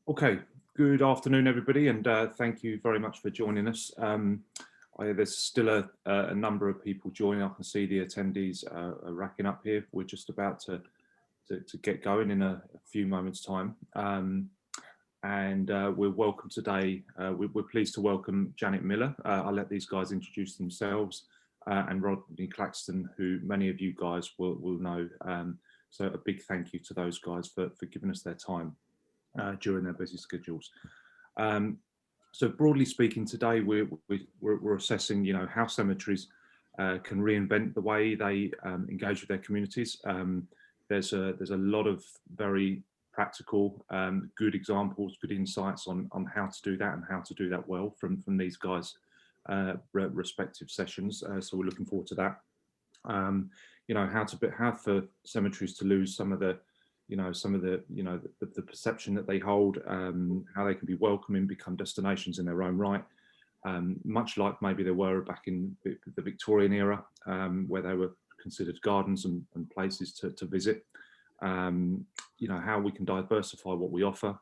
Okay, good afternoon, everybody, and thank you very much for joining us. There's still a number of people joining. I can see the attendees are racking up here. We're just about to get going in a few moments' time. And we're welcome today. We're pleased to welcome Janet Miller. I'll let these guys introduce themselves, and Rodney Claxton, who many of you guys will know. So a big thank you to those guys for giving us their time during their busy schedules. So broadly speaking, today we're assessing, how cemeteries can reinvent the way they engage with their communities. There's a lot of very practical, good examples, good insights on how to do that and how to do that well from these guys' respective sessions. So we're looking forward to that. How for cemeteries to lose some of the the perception that they hold, how they can be welcoming, become destinations in their own right, much like maybe they were back in the Victorian era, where they were considered gardens and places to visit. How we can diversify what we offer,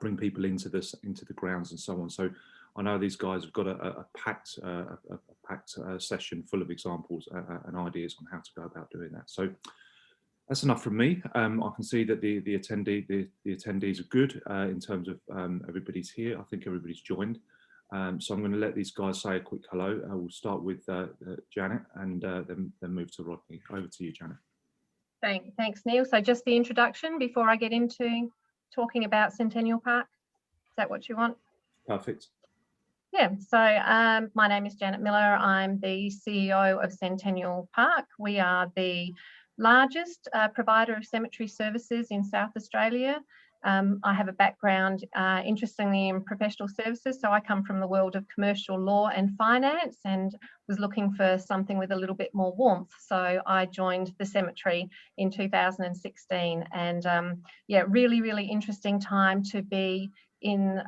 bring people into the grounds and so on. So I know these guys have got a packed session full of examples and ideas on how to go about doing that. So that's enough from me. I can see that the attendees are good in terms of everybody's here. I think everybody's joined. So I'm going to let these guys say a quick hello. We'll start with Janet and then move to Rodney. Over to you, Janet. Thanks, Neil. So just the introduction before I get into talking about Centennial Park. Is that what you want? Perfect. Yeah, so my name is Janet Miller. I'm the CEO of Centennial Park. We are the largest provider of cemetery services in South Australia. I have a background, interestingly, in professional services. So I come from the world of commercial law and finance and was looking for something with a little bit more warmth. So I joined the cemetery in 2016 and yeah, really interesting time to be in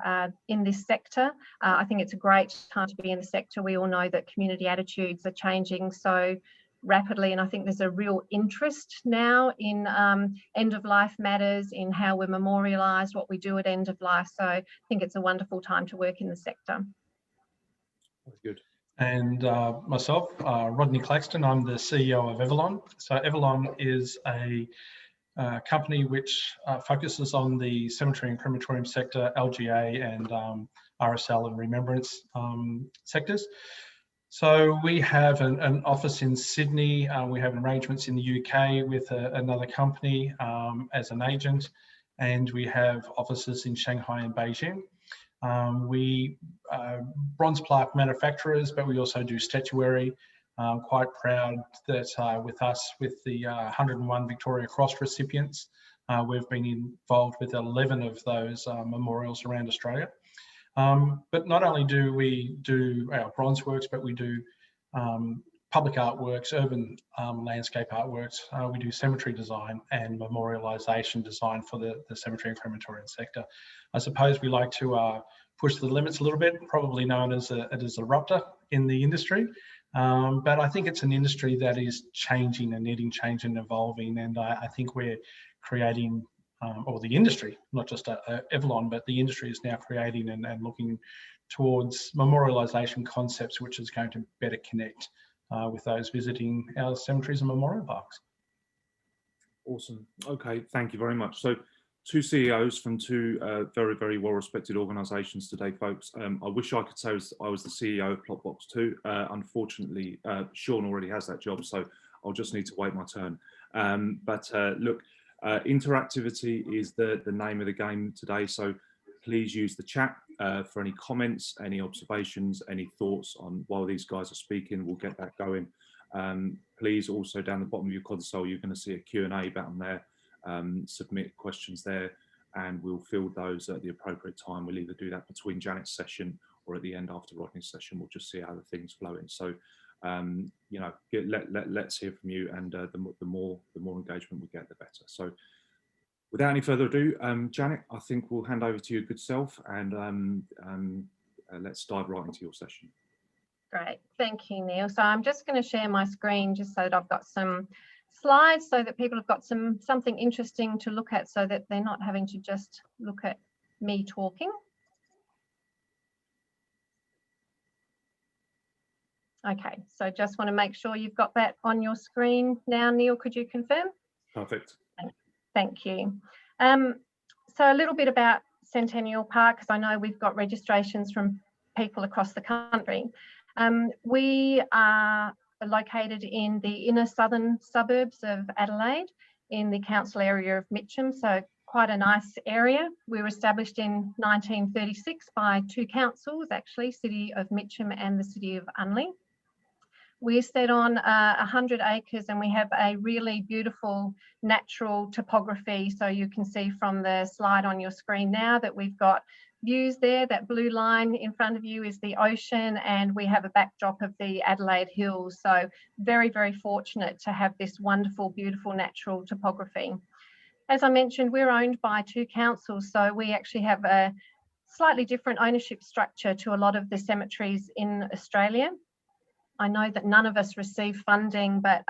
this sector. I think it's a great time to be in the sector. We all know that community attitudes are changing so rapidly, and I think there's a real interest now in end of life matters, in how we're memorialised, what we do at end of life. So I think it's a wonderful time to work in the sector. Very good. And myself, Rodney Claxton, I'm the CEO of Everlon. So Everlon is a company which focuses on the cemetery and crematorium sector, LGA and RSL and remembrance sectors. So we have an office in Sydney. We have arrangements in the UK with another company as an agent, and we have offices in Shanghai and Beijing. We bronze plaque manufacturers, but we also do statuary. Quite proud that with us, with the 101 Victoria Cross recipients, we've been involved with 11 of those memorials around Australia. But not only do we do our bronze works, but we do public artworks, urban landscape artworks. We do cemetery design and memorialisation design for the cemetery and crematorium sector. I suppose we like to push the limits a little bit, probably known as a disruptor in the industry. But I think it's an industry that is changing and needing change and evolving. And I think we're creating, or the industry, not just Everlon, but the industry is now creating and looking towards memorialisation concepts, which is going to better connect with those visiting our cemeteries and memorial parks. Awesome. Okay, thank you very much. So two CEOs from two very well-respected organisations today, folks. I wish I could say I was the CEO of Plotbox too. Unfortunately, Sean already has that job, so I'll just need to wait my turn. Look, interactivity is the name of the game today, so please use the chat for any comments, any observations, any thoughts on while these guys are speaking. We'll get that going. Please also down the bottom of your console, you're going to see a Q&A button there. Submit questions there and we'll field those at the appropriate time. We'll either do that between Janet's session or at the end after Rodney's session. We'll just see how the things flow in. So let's hear from you, and the more engagement we get, the better. So without any further ado, Janet, I think we'll hand over to your good self and let's dive right into your session. Great, thank you, Neil. So I'm just going to share my screen just so that I've got some slides so that people have got something interesting to look at, so that they're not having to just look at me talking. Okay, so just want to make sure you've got that on your screen now. Neil, could you confirm? Perfect. Thank you. So a little bit about Centennial Park, because I know we've got registrations from people across the country. We are located in the inner southern suburbs of Adelaide in the council area of Mitcham, so quite a nice area. We were established in 1936 by two councils, actually, City of Mitcham and the City of Unley. We're set on 100 acres and we have a really beautiful natural topography. So you can see from the slide on your screen now that we've got views there. That blue line in front of you is the ocean and we have a backdrop of the Adelaide Hills. So very, very fortunate to have this wonderful, beautiful natural topography. As I mentioned, we're owned by two councils. So we actually have a slightly different ownership structure to a lot of the cemeteries in Australia. I know that none of us receive funding, but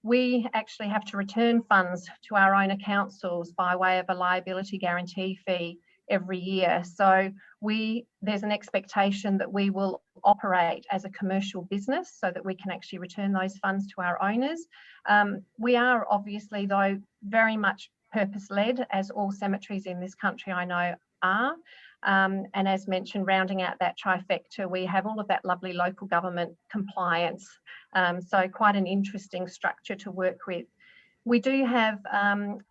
we actually have to return funds to our owner councils by way of a liability guarantee fee every year. So there's an expectation that we will operate as a commercial business so that we can actually return those funds to our owners. We are obviously, though, very much purpose-led, as all cemeteries in this country I know are. And as mentioned, rounding out that trifecta, we have all of that lovely local government compliance. So quite an interesting structure to work with. We do have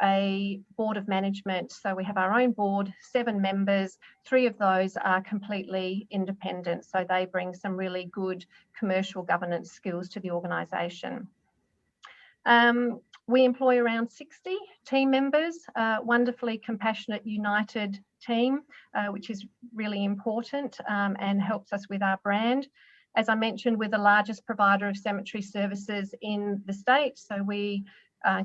a board of management. So we have our own board, 7 members. 3 of those are completely independent. So they bring some really good commercial governance skills to the organisation. We employ around 60 team members, wonderfully compassionate, united team, which is really important and helps us with our brand. As I mentioned, we're the largest provider of cemetery services in the state. So we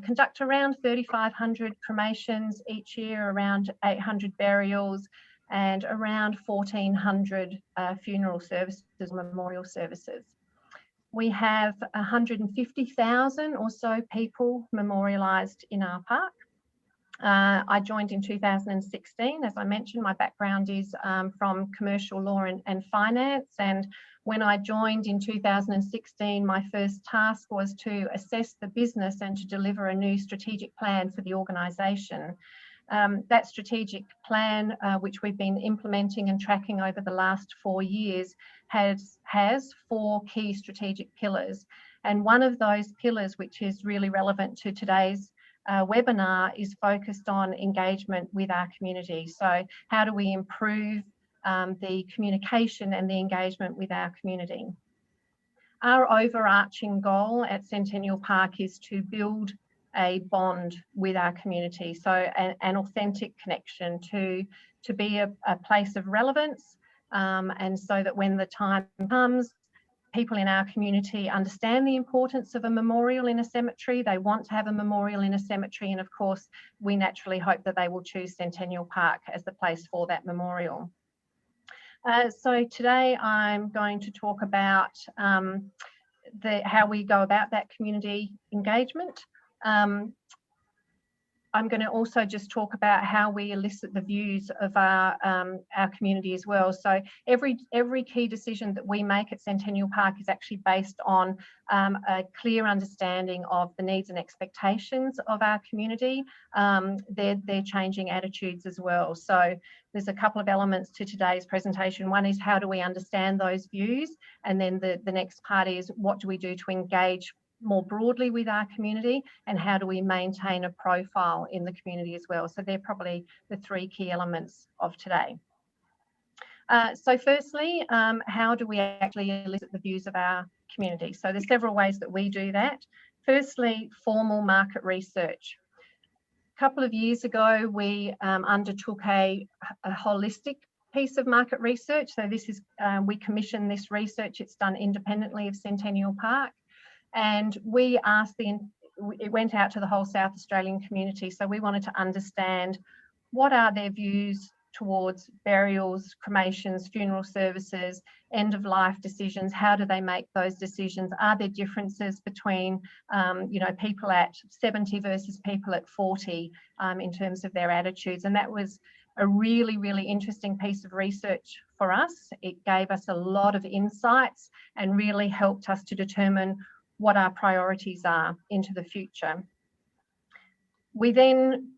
conduct around 3,500 cremations each year, around 800 burials, and around 1,400 funeral services, memorial services. We have 150,000 or so people memorialised in our park. I joined in 2016. As I mentioned, my background is from commercial law and finance. And when I joined in 2016, my first task was to assess the business and to deliver a new strategic plan for the organisation. That strategic plan, which we've been implementing and tracking over the last 4 years, has 4 key strategic pillars. And one of those pillars, which is really relevant to today's webinar, is focused on engagement with our community. So how do we improve the communication and the engagement with our community? Our overarching goal at Centennial Park is to build a bond with our community, so an authentic connection to be a place of relevance, and so that when the time comes, people in our community understand the importance of a memorial in a cemetery. They want to have a memorial in a cemetery, and of course we naturally hope that they will choose Centennial Park as the place for that memorial. So today I'm going to talk about how we go about that community engagement. I'm going to also just talk about how we elicit the views of our community as well. So every key decision that we make at Centennial Park is actually based on a clear understanding of the needs and expectations of our community, their changing attitudes as well. So there's a couple of elements to today's presentation. One is how do we understand those views? And then the next part is what do we do to engage more broadly with our community, and how do we maintain a profile in the community as well? So they're probably the 3 key elements of today. So firstly, how do we actually elicit the views of our community? So there's several ways that we do that. Firstly, formal market research. A couple of years ago, we undertook a holistic piece of market research. So this is, we commissioned this research. It's done independently of Centennial Park. And we asked it went out to the whole South Australian community. So we wanted to understand what are their views towards burials, cremations, funeral services, end of life decisions. How do they make those decisions? Are there differences between, people at 70 versus people at 40 in terms of their attitudes? And that was a really, really interesting piece of research for us. It gave us a lot of insights and really helped us to determine what our priorities are into the future. We then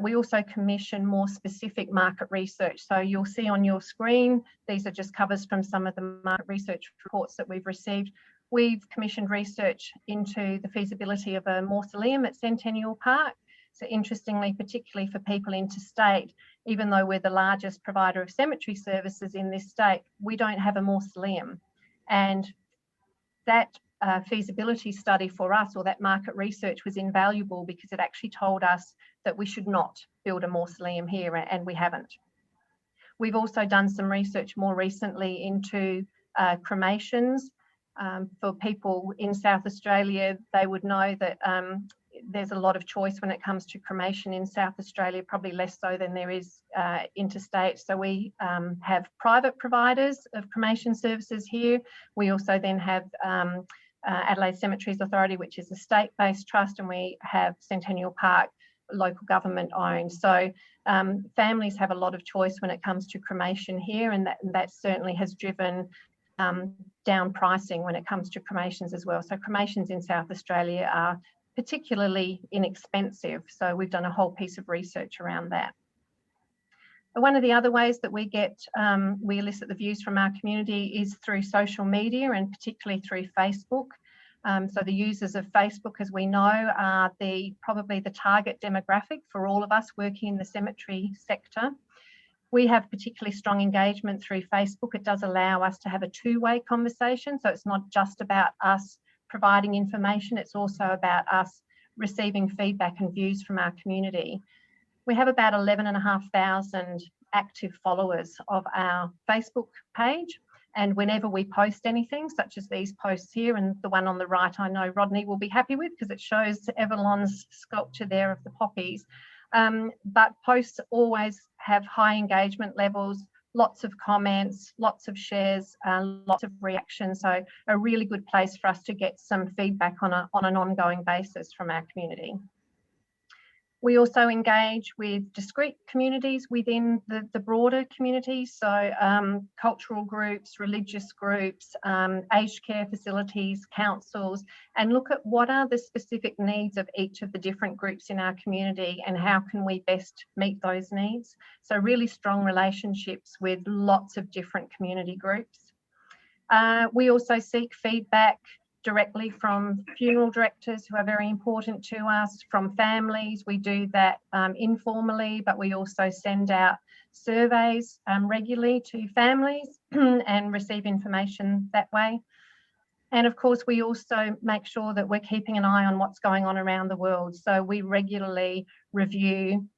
we also commission more specific market research. So you'll see on your screen, these are just covers from some of the market research reports that we've received. We've commissioned research into the feasibility of a mausoleum at Centennial Park. So interestingly, particularly for people interstate, even though we're the largest provider of cemetery services in this state, we don't have a mausoleum. And that feasibility study for us, or that market research, was invaluable because it actually told us that we should not build a mausoleum here, and we haven't. We've also done some research more recently into cremations. For people in South Australia, they would know that there's a lot of choice when it comes to cremation in South Australia, probably less so than there is interstate. So we have private providers of cremation services here. We also then have Adelaide Cemeteries Authority, which is a state-based trust, and we have Centennial Park, local government owned. So families have a lot of choice when it comes to cremation here, and that certainly has driven down pricing when it comes to cremations as well. So cremations in South Australia are particularly inexpensive. So we've done a whole piece of research around that. One of the other ways that we elicit the views from our community is through social media, and particularly through Facebook. So the users of Facebook, as we know, are probably the target demographic for all of us working in the cemetery sector. We have particularly strong engagement through Facebook. It does allow us to have a two-way conversation. So it's not just about us providing information, it's also about us receiving feedback and views from our community. We have about 11,500 active followers of our Facebook page, and whenever we post anything, such as these posts here, and the one on the right I know Rodney will be happy with because it shows Evelyn's sculpture there of the poppies, but posts always have high engagement levels, lots of comments, lots of shares, lots of reactions. So a really good place for us to get some feedback on an ongoing basis from our community. We also engage with discrete communities within the broader community, so cultural groups, religious groups, aged care facilities, councils, and look at what are the specific needs of each of the different groups in our community and how can we best meet those needs. So really strong relationships with lots of different community groups. We also seek feedback directly from funeral directors, who are very important to us, from families. We do that informally, but we also send out surveys regularly to families and receive information that way. And of course, we also make sure that we're keeping an eye on what's going on around the world. So we regularly review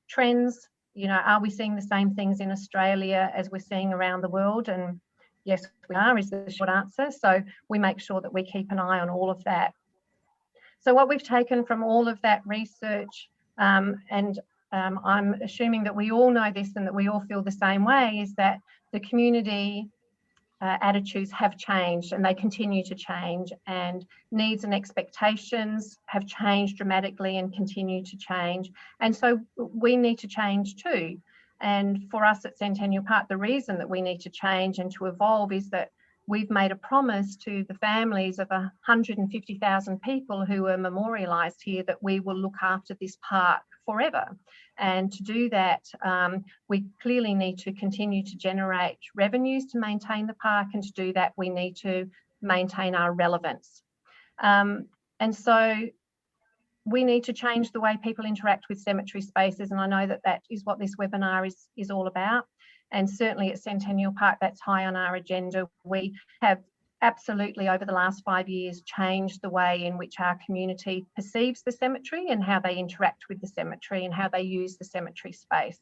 trends. You know, are we seeing the same things in Australia as we're seeing around the world? And yes, we are, is the short answer. So we make sure that we keep an eye on all of that. So what we've taken from all of that research, and I'm assuming that we all know this and that we all feel the same way, is that the community attitudes have changed and they continue to change, and needs and expectations have changed dramatically and continue to change. And so we need to change too. And for us at Centennial Park, the reason that we need to change and to evolve is that we've made a promise to the families of 150,000 people who are memorialised here that we will look after this park forever. And to do that, we clearly need to continue to generate revenues to maintain the park, and to do that, we need to maintain our relevance. And so we need to change the way people interact with cemetery spaces, and I know that that is what this webinar is all about. And certainly at Centennial Park, that's high on our agenda. We have absolutely, over the last 5 years, changed the way in which our community perceives the cemetery and how they interact with the cemetery and how they use the cemetery space.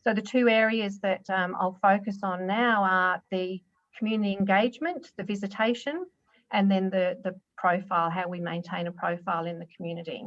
So the two areas that I'll focus on now are the community engagement, the visitation, and then the profile, how we maintain a profile in the community.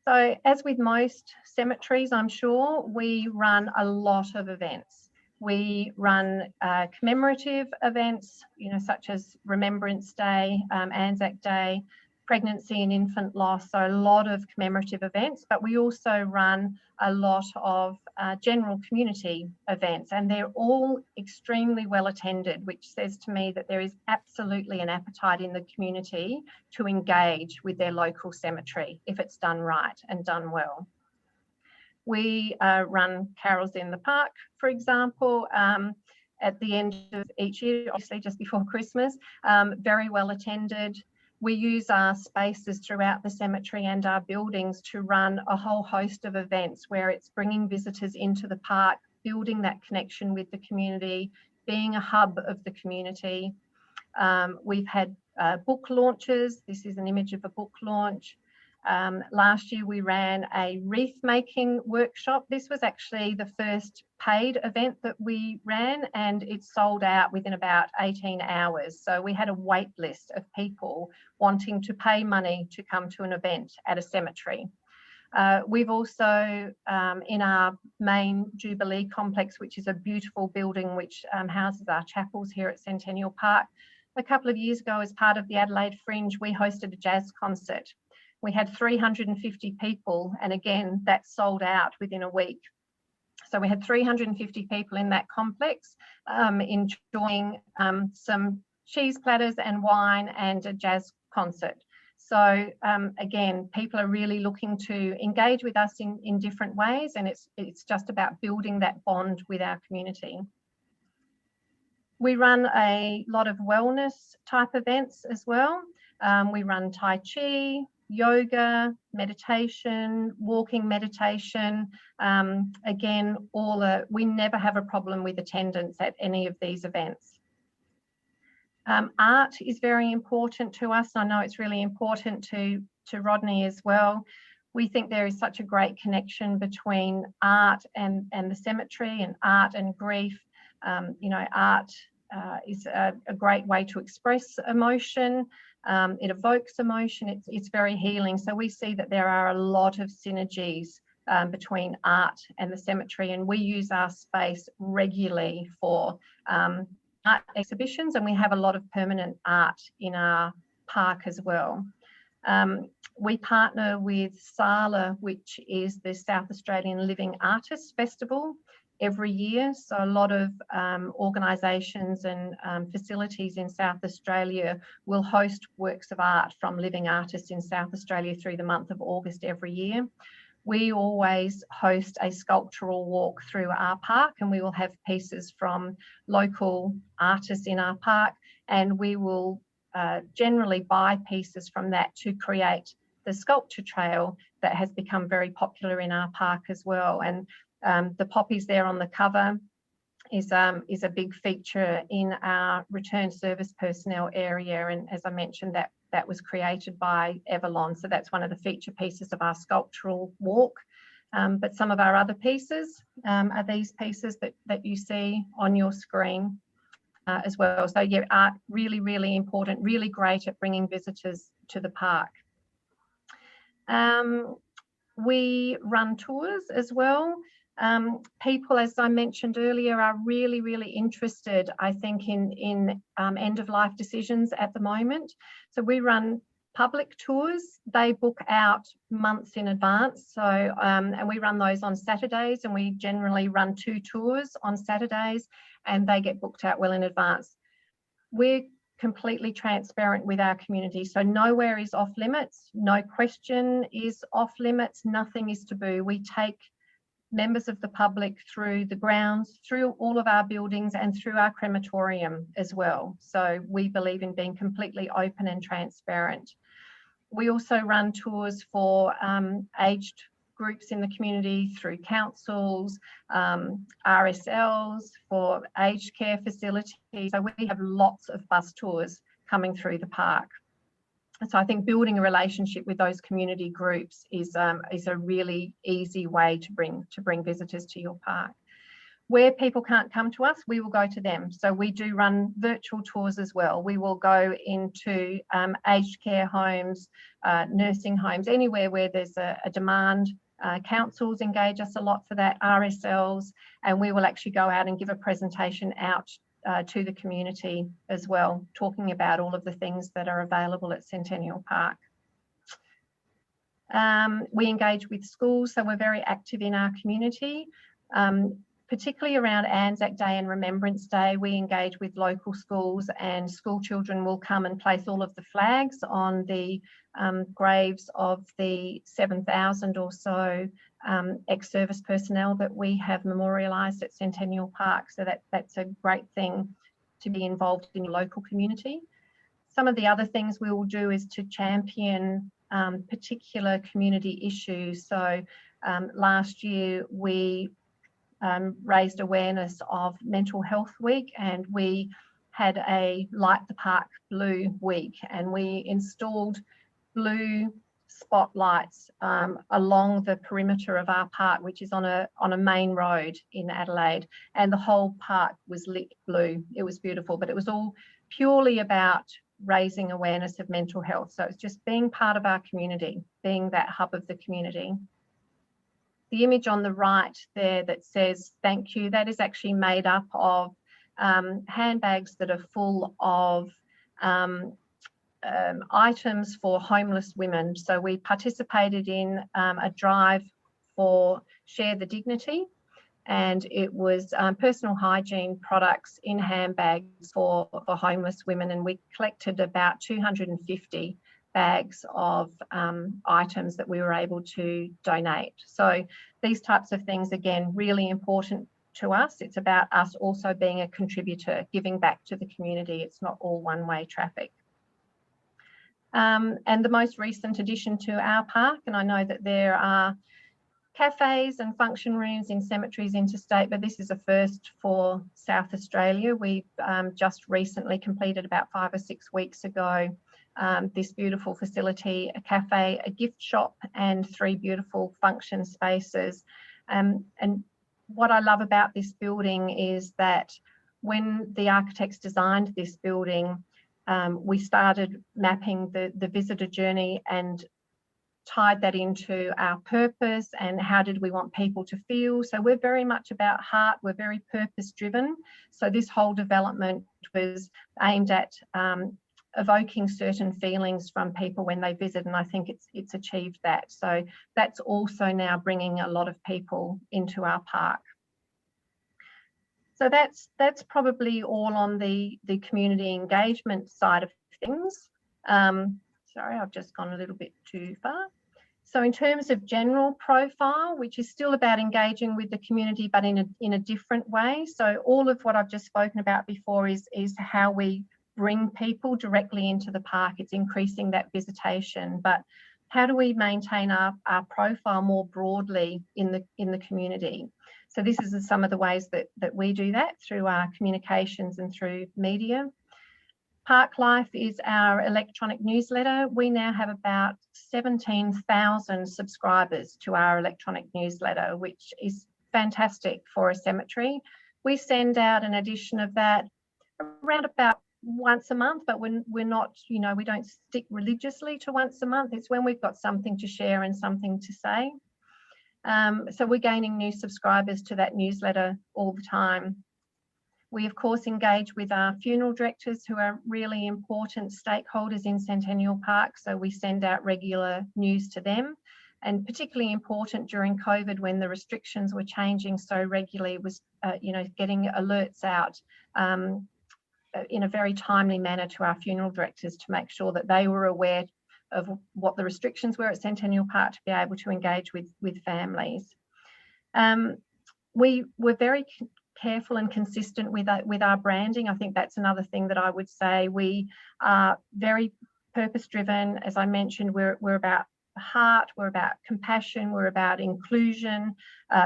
So as with most cemeteries, I'm sure, we run a lot of events. We run commemorative events, you know, such as Remembrance Day, Anzac Day, pregnancy and infant loss, so a lot of commemorative events, but we also run a lot of general community events, and they're all extremely well attended, which says to me that there is absolutely an appetite in the community to engage with their local cemetery if it's done right and done well. We run carols in the park, for example, at the end of each year, obviously just before Christmas, very well attended. We use our spaces throughout the cemetery and our buildings to run a whole host of events where it's bringing visitors into the park, building that connection with the community, being a hub of the community. We've had book launches. This is an image of a book launch. Last year we ran a wreath making workshop. This was actually the first paid event that we ran, and it sold out within about 18 hours. So we had a wait list of people wanting to pay money to come to an event at a cemetery. We've also, in our main Jubilee complex, which is a beautiful building which houses our chapels here at Centennial Park, a couple of years ago as part of the Adelaide Fringe, we hosted a jazz concert. We had 350 people, and again, that sold out within a week. So we had 350 people in that complex enjoying some cheese platters and wine and a jazz concert. So again, people are really looking to engage with us in different ways, and it's just about building that bond with our community. We run a lot of wellness type events as well. We run Tai Chi, yoga, meditation, walking meditation. Again, we never have a problem with attendance at any of these events. Art is very important to us. I know it's really important to Rodney as well. We think there is such a great connection between art and the cemetery, and art and grief. You know, art is a great way to express emotion. It evokes emotion. It's very healing. So we see that there are a lot of synergies between art and the cemetery, and we use our space regularly for art exhibitions, and we have a lot of permanent art in our park as well. We partner with SALA, which is the South Australian Living Artists Festival, every year. So a lot of organisations and facilities in South Australia will host works of art from living artists in South Australia through the month of August every year. We always host a sculptural walk through our park, and we will have pieces from local artists in our park, and we will generally buy pieces from that to create the sculpture trail that has become very popular in our park as well. And the poppies there on the cover is a big feature in our return service personnel area, and as I mentioned, that was created by Avalon. So that's one of the feature pieces of our sculptural walk. But some of our other pieces are these pieces that you see on your screen as well. So yeah, art really, really important, really great at bringing visitors to the park. We run tours as well. People, as I mentioned earlier, are really, really interested, I think, in end-of-life decisions at the moment. So we run public tours. They book out months in advance. So, and we run those on Saturdays, and we generally run 2 tours on Saturdays, and they get booked out well in advance. We're completely transparent with our community. So nowhere is off limits. No question is off limits. Nothing is taboo. We take members of the public through the grounds, through all of our buildings, and through our crematorium as well. So we believe in being completely open and transparent. We also run tours for aged groups in the community through councils, RSLs, for aged care facilities. So we have lots of bus tours coming through the park. So I think building a relationship with those community groups is a really easy way to bring visitors to your park. Where people can't come to us, we will go to them. So we do run virtual tours as well. We will go into aged care homes, nursing homes, anywhere where there's a demand. Councils engage us a lot for that, RSLs, and we will actually go out and give a presentation out to the community as well, talking about all of the things that are available at Centennial Park. We engage with schools, so we're very active in our community. Particularly around Anzac Day and Remembrance Day, we engage with local schools, and school children will come and place all of the flags on the graves of the 7,000 or so ex-service personnel that we have memorialised at Centennial Park. So that's a great thing to be involved in your local community. Some of the other things we will do is to champion particular community issues. So last year we raised awareness of Mental Health Week, and we had a Light the Park Blue week, and we installed blue spotlights along the perimeter of our park, which is on a main road in Adelaide, and the whole park was lit blue. It was beautiful, but it was all purely about raising awareness of mental health. So it's just being part of our community, being that hub of the community. The image on the right there that says thank you, that is actually made up of handbags that are full of items for homeless women. So we participated in a drive for Share the Dignity, and it was personal hygiene products in handbags for homeless women, and we collected about 250 bags of items that we were able to donate. So these types of things, again, really important to us. It's about us also being a contributor, giving back to the community. It's not all one-way traffic. And the most recent addition to our park, and I know that there are cafes and function rooms in Cemeteries interstate, but this is a first for South Australia. We've just recently completed, about 5 or 6 weeks ago, this beautiful facility, a cafe, a gift shop, and 3 beautiful function spaces. And what I love about this building is that when the architects designed this building, we started mapping the visitor journey and tied that into our purpose and how did we want people to feel. So we're very much about heart, we're very purpose driven. So this whole development was aimed at evoking certain feelings from people when they visit, and I think it's achieved that. So that's also now bringing a lot of people into our park. So that's probably all on the community engagement side of things. Sorry, I've just gone a little bit too far. So in terms of general profile, which is still about engaging with the community, but in a different way. So all of what I've just spoken about before is how we bring people directly into the park. It's increasing that visitation, but how do we maintain our profile more broadly in the community? So this is some of the ways that we do that, through our communications and through media. Park Life is our electronic newsletter. We now have about 17,000 subscribers to our electronic newsletter, which is fantastic for a cemetery. We send out an edition of that around about once a month, but we're not, we don't stick religiously to once a month. It's when we've got something to share and something to say. So we're gaining new subscribers to that newsletter all the time. We, of course, engage with our funeral directors, who are really important stakeholders in Centennial Park. So we send out regular news to them. And particularly important during COVID, when the restrictions were changing so regularly, was getting alerts out in a very timely manner to our funeral directors to make sure that they were aware of what the restrictions were at Centennial Park to be able to engage with families. We were very careful and consistent with our branding. I think that's another thing that I would say. We are very purpose driven. As I mentioned, we're about heart, we're about compassion, we're about inclusion,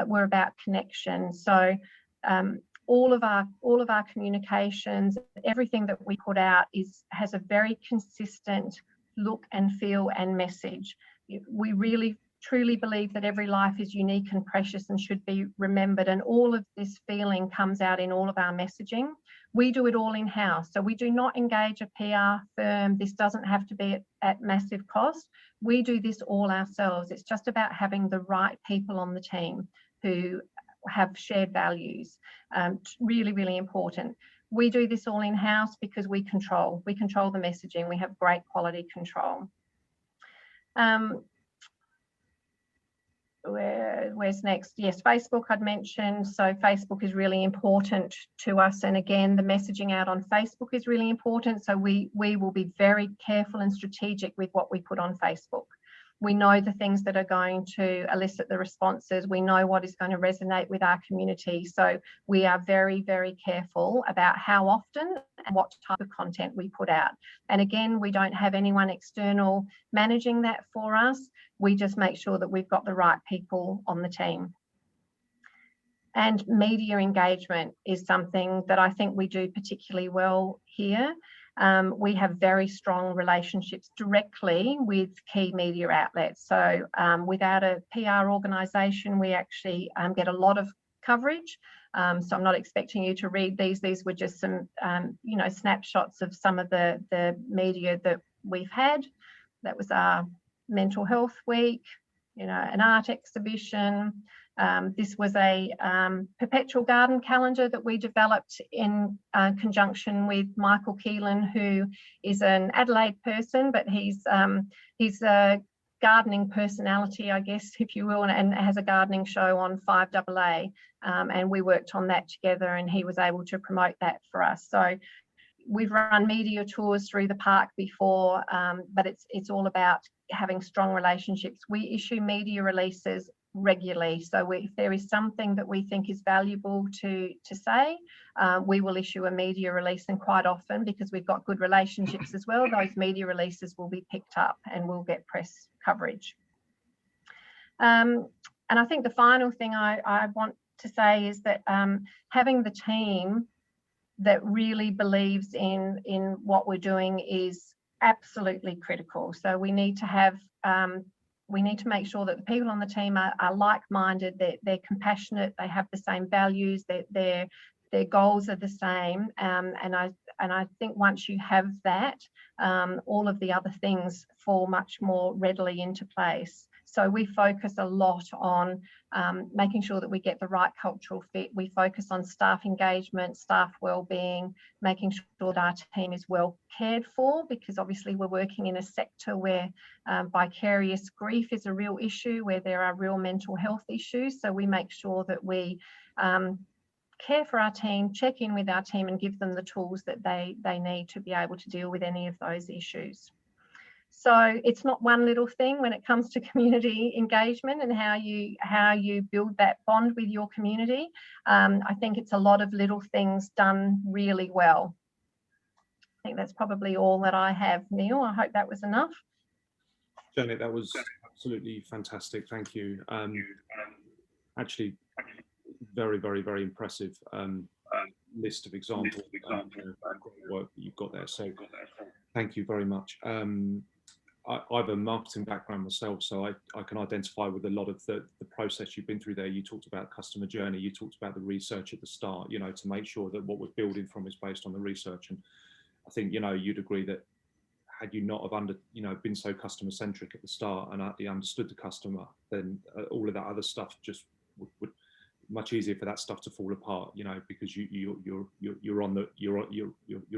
we're about connection. So all of our communications, everything that we put out has a very consistent look and feel and message. We really truly believe that every life is unique and precious and should be remembered, and all of this feeling comes out in all of our messaging. We do it all in-house, so we do not engage a PR firm. This doesn't have to be at massive cost. We do this all ourselves. It's just about having the right people on the team who have shared values. Really, really important. We do this all in-house because we control the messaging. We have great quality control. where's next? Yes, Facebook I'd mentioned. So Facebook is really important to us. And again, the messaging out on Facebook is really important. So we will be very careful and strategic with what we put on Facebook. We know the things that are going to elicit the responses. We know what is going to resonate with our community. So we are very, very careful about how often and what type of content we put out. And again, we don't have anyone external managing that for us. We just make sure that we've got the right people on the team. And media engagement is something that I think we do particularly well here. We have very strong relationships directly with key media outlets. So without a PR organisation, we actually get a lot of coverage. So I'm not expecting you to read these. These were just some, you know, snapshots of some of the media that we've had. That was our Mental Health Week, you know, an art exhibition. This was a perpetual garden calendar that we developed in conjunction with Michael Keelan, who is an Adelaide person, but he's a gardening personality, I guess, if you will, and has a gardening show on 5AA. And we worked on that together, and he was able to promote that for us. So we've run media tours through the park before, but it's all about having strong relationships. We issue media releases regularly. So if there is something that we think is valuable to say, we will issue a media release, and quite often, because we've got good relationships as well, those media releases will be picked up and we'll get press coverage. And I think the final thing I want to say is that having the team that really believes in what we're doing is absolutely critical. So we need to have we need to make sure that the people on the team are like-minded, they're compassionate, they have the same values, their goals are the same, and I think once you have that, all of the other things fall much more readily into place. So we focus a lot on making sure that we get the right cultural fit. We focus on staff engagement, staff wellbeing, making sure that our team is well cared for, because obviously we're working in a sector where vicarious grief is a real issue, where there are real mental health issues. So we make sure that we care for our team, check in with our team, and give them the tools that they need to be able to deal with any of those issues. So it's not one little thing when it comes to community engagement and how you build that bond with your community. I think it's a lot of little things done really well. I think that's probably all that I have, Neil. I hope that was enough. Janet, that was absolutely fantastic. Thank you. Actually, very, very, very impressive list of examples of great work that you've got there. So thank you very much. I have a marketing background myself, so I can identify with a lot of the process you've been through there. You talked about customer journey, you talked about the research at the start, you know, to make sure that what we're building from is based on the research. And I think, you know, you'd agree that had you not have been so customer centric at the start and actually understood the customer, then all of that other stuff just would much easier for that stuff to fall apart, you know, because you're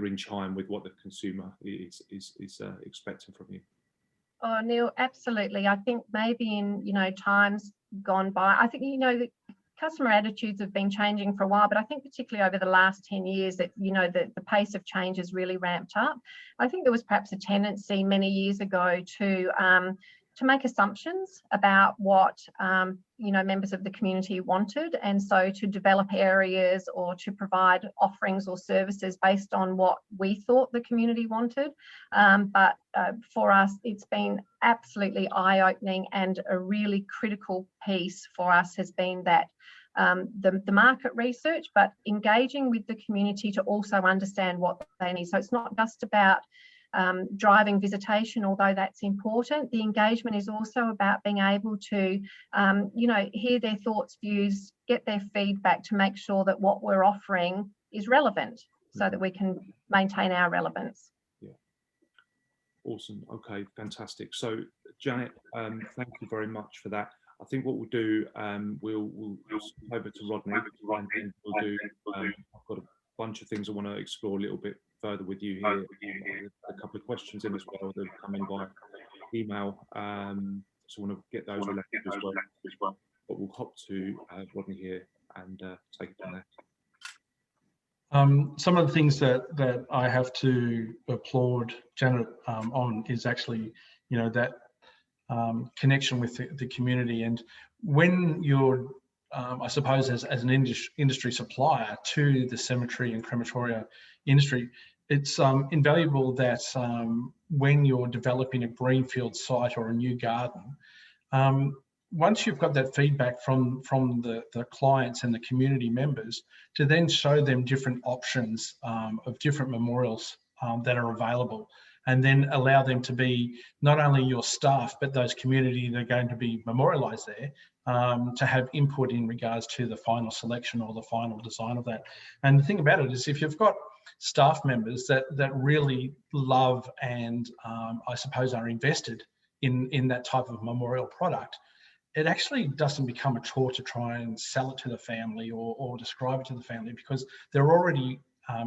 in chime with what the consumer is expecting from you. Oh, Neil, absolutely. I think maybe in, you know, times gone by, I think, you know, the customer attitudes have been changing for a while, but I think particularly over the last 10 years that, you know, the pace of change has really ramped up. I think there was perhaps a tendency many years ago to make assumptions about what, you know, members of the community wanted, and so to develop areas or to provide offerings or services based on what we thought the community wanted. But for us, it's been absolutely eye-opening, and a really critical piece for us has been that the market research, but engaging with the community to also understand what they need. So it's not just about driving visitation, although that's important. The engagement is also about being able to, you know, hear their thoughts, views, get their feedback to make sure that what we're offering is relevant, so that we can maintain our relevance. Yeah. Awesome. Okay, fantastic. So, Janet, thank you very much for that. I think what we'll do, we'll switch over to Rodney, and we'll do. I've got a bunch of things I want to explore a little bit further with you here. A couple of questions in as well that have come in by email. just want to get those elected as well. But we'll hop to Rodney here and take it from there. Some of the things that I have to applaud Janet on is actually, that connection with the community. And when you're, I suppose, as an industry supplier to the cemetery and crematoria industry, it's invaluable that when you're developing a greenfield site or a new garden, once you've got that feedback from the clients and the community members, to then show them different options of different memorials that are available, and then allow them to be not only your staff, but those community that are going to be memorialised there, to have input in regards to the final selection or the final design of that. And the thing about it is, if you've got staff members that really love and I suppose are invested in that type of memorial product, it actually doesn't become a chore to try and sell it to the family or describe it to the family, because they're already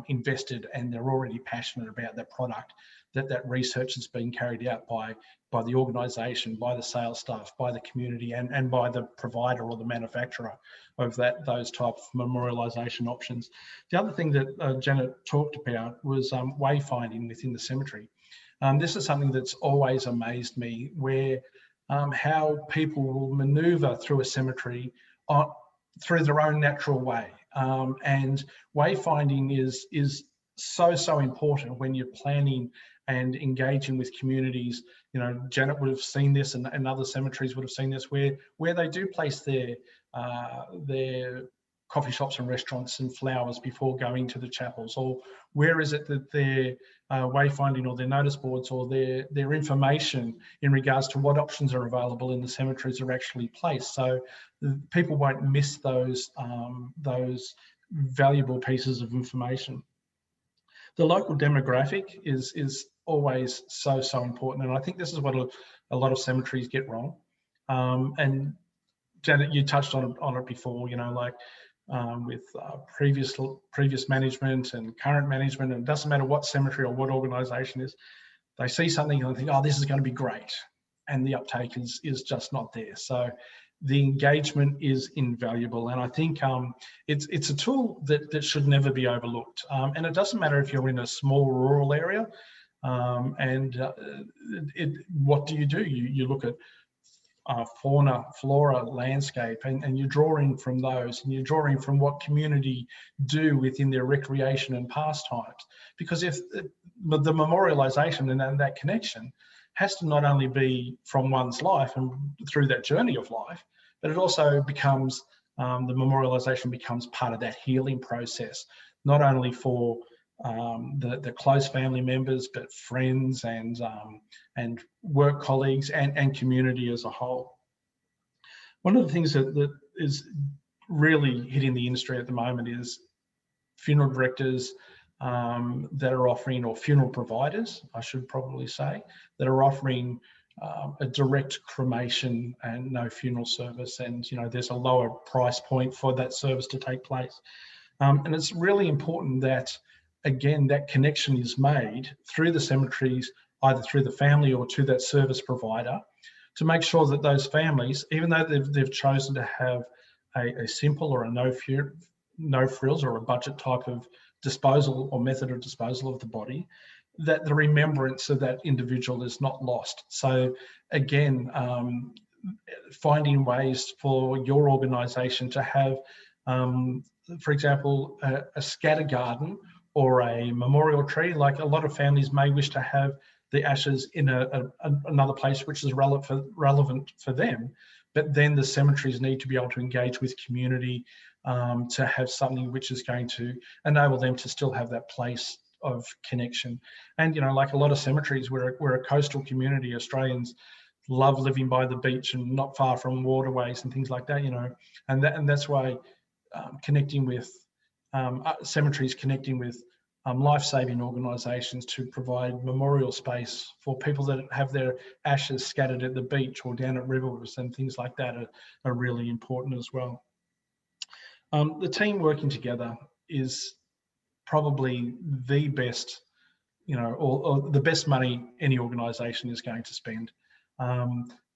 invested and they're already passionate about that product. That research has been carried out by the organisation, by the sales staff, by the community, and by the provider or the manufacturer of those type of memorialisation options. The other thing that Janet talked about was wayfinding within the cemetery. This is something that's always amazed me, where how people will manoeuvre through a cemetery through their own natural way. And wayfinding is so important when you're planning and engaging with communities. Janet would have seen this, and other cemeteries would have seen this, where they do place their coffee shops and restaurants and flowers before going to the chapels, or where is it that their wayfinding or their notice boards or their information in regards to what options are available in the cemeteries are actually placed, so people won't miss those valuable pieces of information. The local demographic is always so important, and I think this is what a lot of cemeteries get wrong. And Janet, you touched on it before, with previous management and current management, and it doesn't matter what cemetery or what organisation is, they see something and they think, oh, this is going to be great, and the uptake is just not there. So the engagement is invaluable, and I think it's a tool that should never be overlooked. And it doesn't matter if you're in a small rural area, what do? You look at fauna, flora, landscape, and you're drawing from those, and you're drawing from what community do within their recreation and pastimes. Because if the memorialisation and that connection has to not only be from one's life and through that journey of life, but it also becomes, the memorialisation becomes part of that healing process, not only for the close family members, but friends and work colleagues and community as a whole. One of the things that is really hitting the industry at the moment is funeral directors that are offering, or funeral providers, I should probably say, that are offering a direct cremation and no funeral service, and there's a lower price point for that service to take place. And it's really important that, again, that connection is made through the cemeteries, either through the family or to that service provider, to make sure that those families, even though they've chosen to have a simple or a no frills or a budget type of disposal or method of disposal of the body, that the remembrance of that individual is not lost. So again, finding ways for your organisation to have, for example, a scatter garden or a memorial tree. Like a lot of families may wish to have the ashes in another place which is relevant for them, but then the cemeteries need to be able to engage with community to have something which is going to enable them to still have that place of connection. And like a lot of cemeteries, we're a coastal community. Australians love living by the beach and not far from waterways and things like that, and that's why connecting with cemeteries, connecting with life-saving organisations to provide memorial space for people that have their ashes scattered at the beach or down at rivers and things like that are really important as well. The team working together is probably the best, or the best money any organisation is going to spend.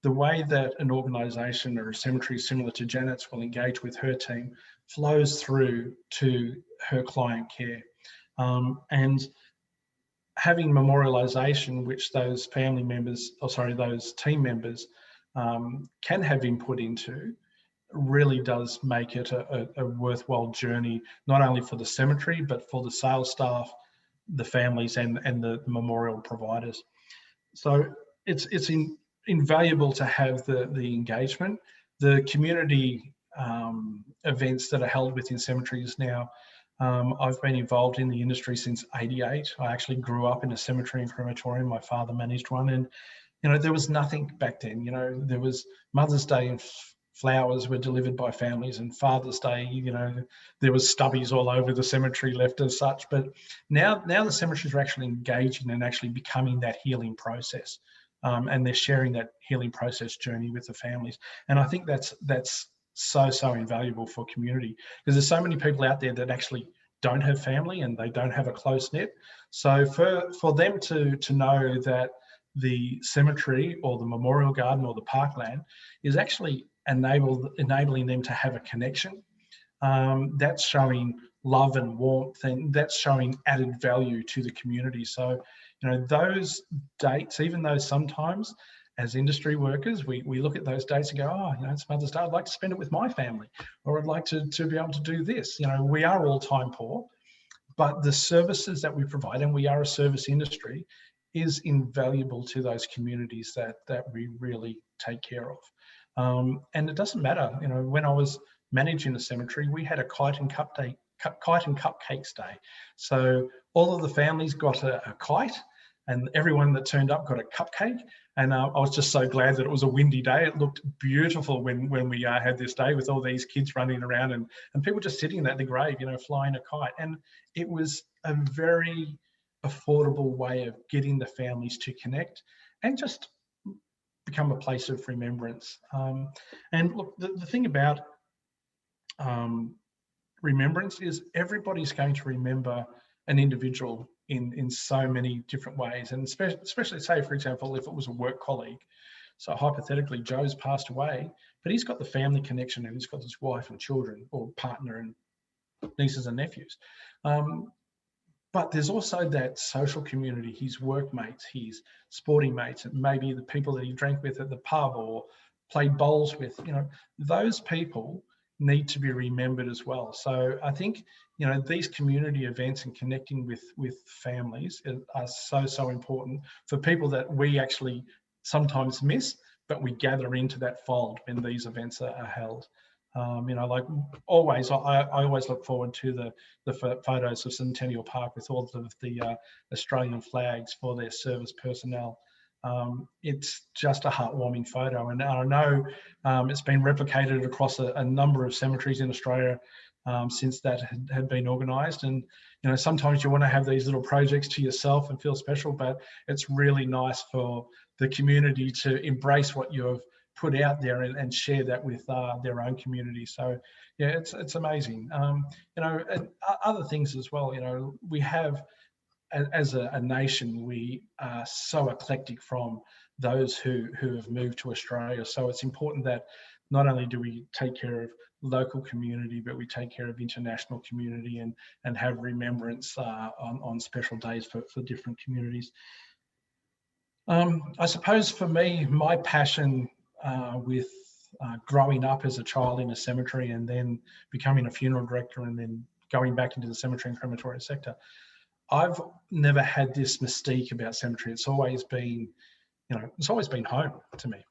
the way that an organisation or a cemetery similar to Janet's will engage with her team flows through to her client care. And having memorialisation, which those family members, or sorry, those team members can have input into, really does make it a worthwhile journey, not only for the cemetery, but for the sales staff, the families, and the memorial providers. So it's invaluable to have the engagement. The community events that are held within cemeteries now, I've been involved in the industry since '88. I actually grew up in a cemetery and crematorium. My father managed one, and there was nothing back then. There was Mother's Day and flowers were delivered by families, and Father's Day, there was stubbies all over the cemetery left as such. But now the cemeteries are actually engaging and actually becoming that healing process, and they're sharing that healing process journey with the families. And I think that's so invaluable for community, because there's so many people out there that actually don't have family and they don't have a close knit. So for them to know that the cemetery or the memorial garden or the parkland is actually enabling them to have a connection, that's showing love and warmth, and that's showing added value to the community. So those dates, even though sometimes as industry workers we look at those dates and go, oh, it's Mother's Day, I'd like to spend it with my family, or I'd like to be able to do this. We are all time poor, but the services that we provide, and we are a service industry, is invaluable to those communities that we really take care of. And it doesn't matter, when I was managing a cemetery, we had a kite and cupcakes day. So all of the families got a kite, and everyone that turned up got a cupcake. And I was just so glad that it was a windy day. It looked beautiful when we had this day with all these kids running around and people just sitting at the grave, flying a kite. And it was a very affordable way of getting the families to connect and just become a place of remembrance. And look, the thing about remembrance is everybody's going to remember an individual in so many different ways, and especially say, for example, if it was a work colleague. So hypothetically, Joe's passed away, but he's got the family connection, and he's got his wife and children, or partner and nieces and nephews. But there's also that social community, his workmates, his sporting mates, and maybe the people that he drank with at the pub or played bowls with. Those people need to be remembered as well. So I think, these community events and connecting with families are so important for people that we actually sometimes miss, but we gather into that fold when these events are held. Like always, I always look forward to the photos of Centennial Park with all of the Australian flags for their service personnel. It's just a heartwarming photo, and I know it's been replicated across a number of cemeteries in Australia since that had been organised. And sometimes you want to have these little projects to yourself and feel special, but it's really nice for the community to embrace what you've put out there and share that with their own community. So yeah, it's amazing. And other things as well. We have, as a nation, we are so eclectic from those who have moved to Australia. So it's important that not only do we take care of local community, but we take care of international community and have remembrance on special days for different communities. I suppose for me, my passion with growing up as a child in a cemetery and then becoming a funeral director and then going back into the cemetery and crematorium sector, I've never had this mystique about cemetery. It's always been, it's always been home to me.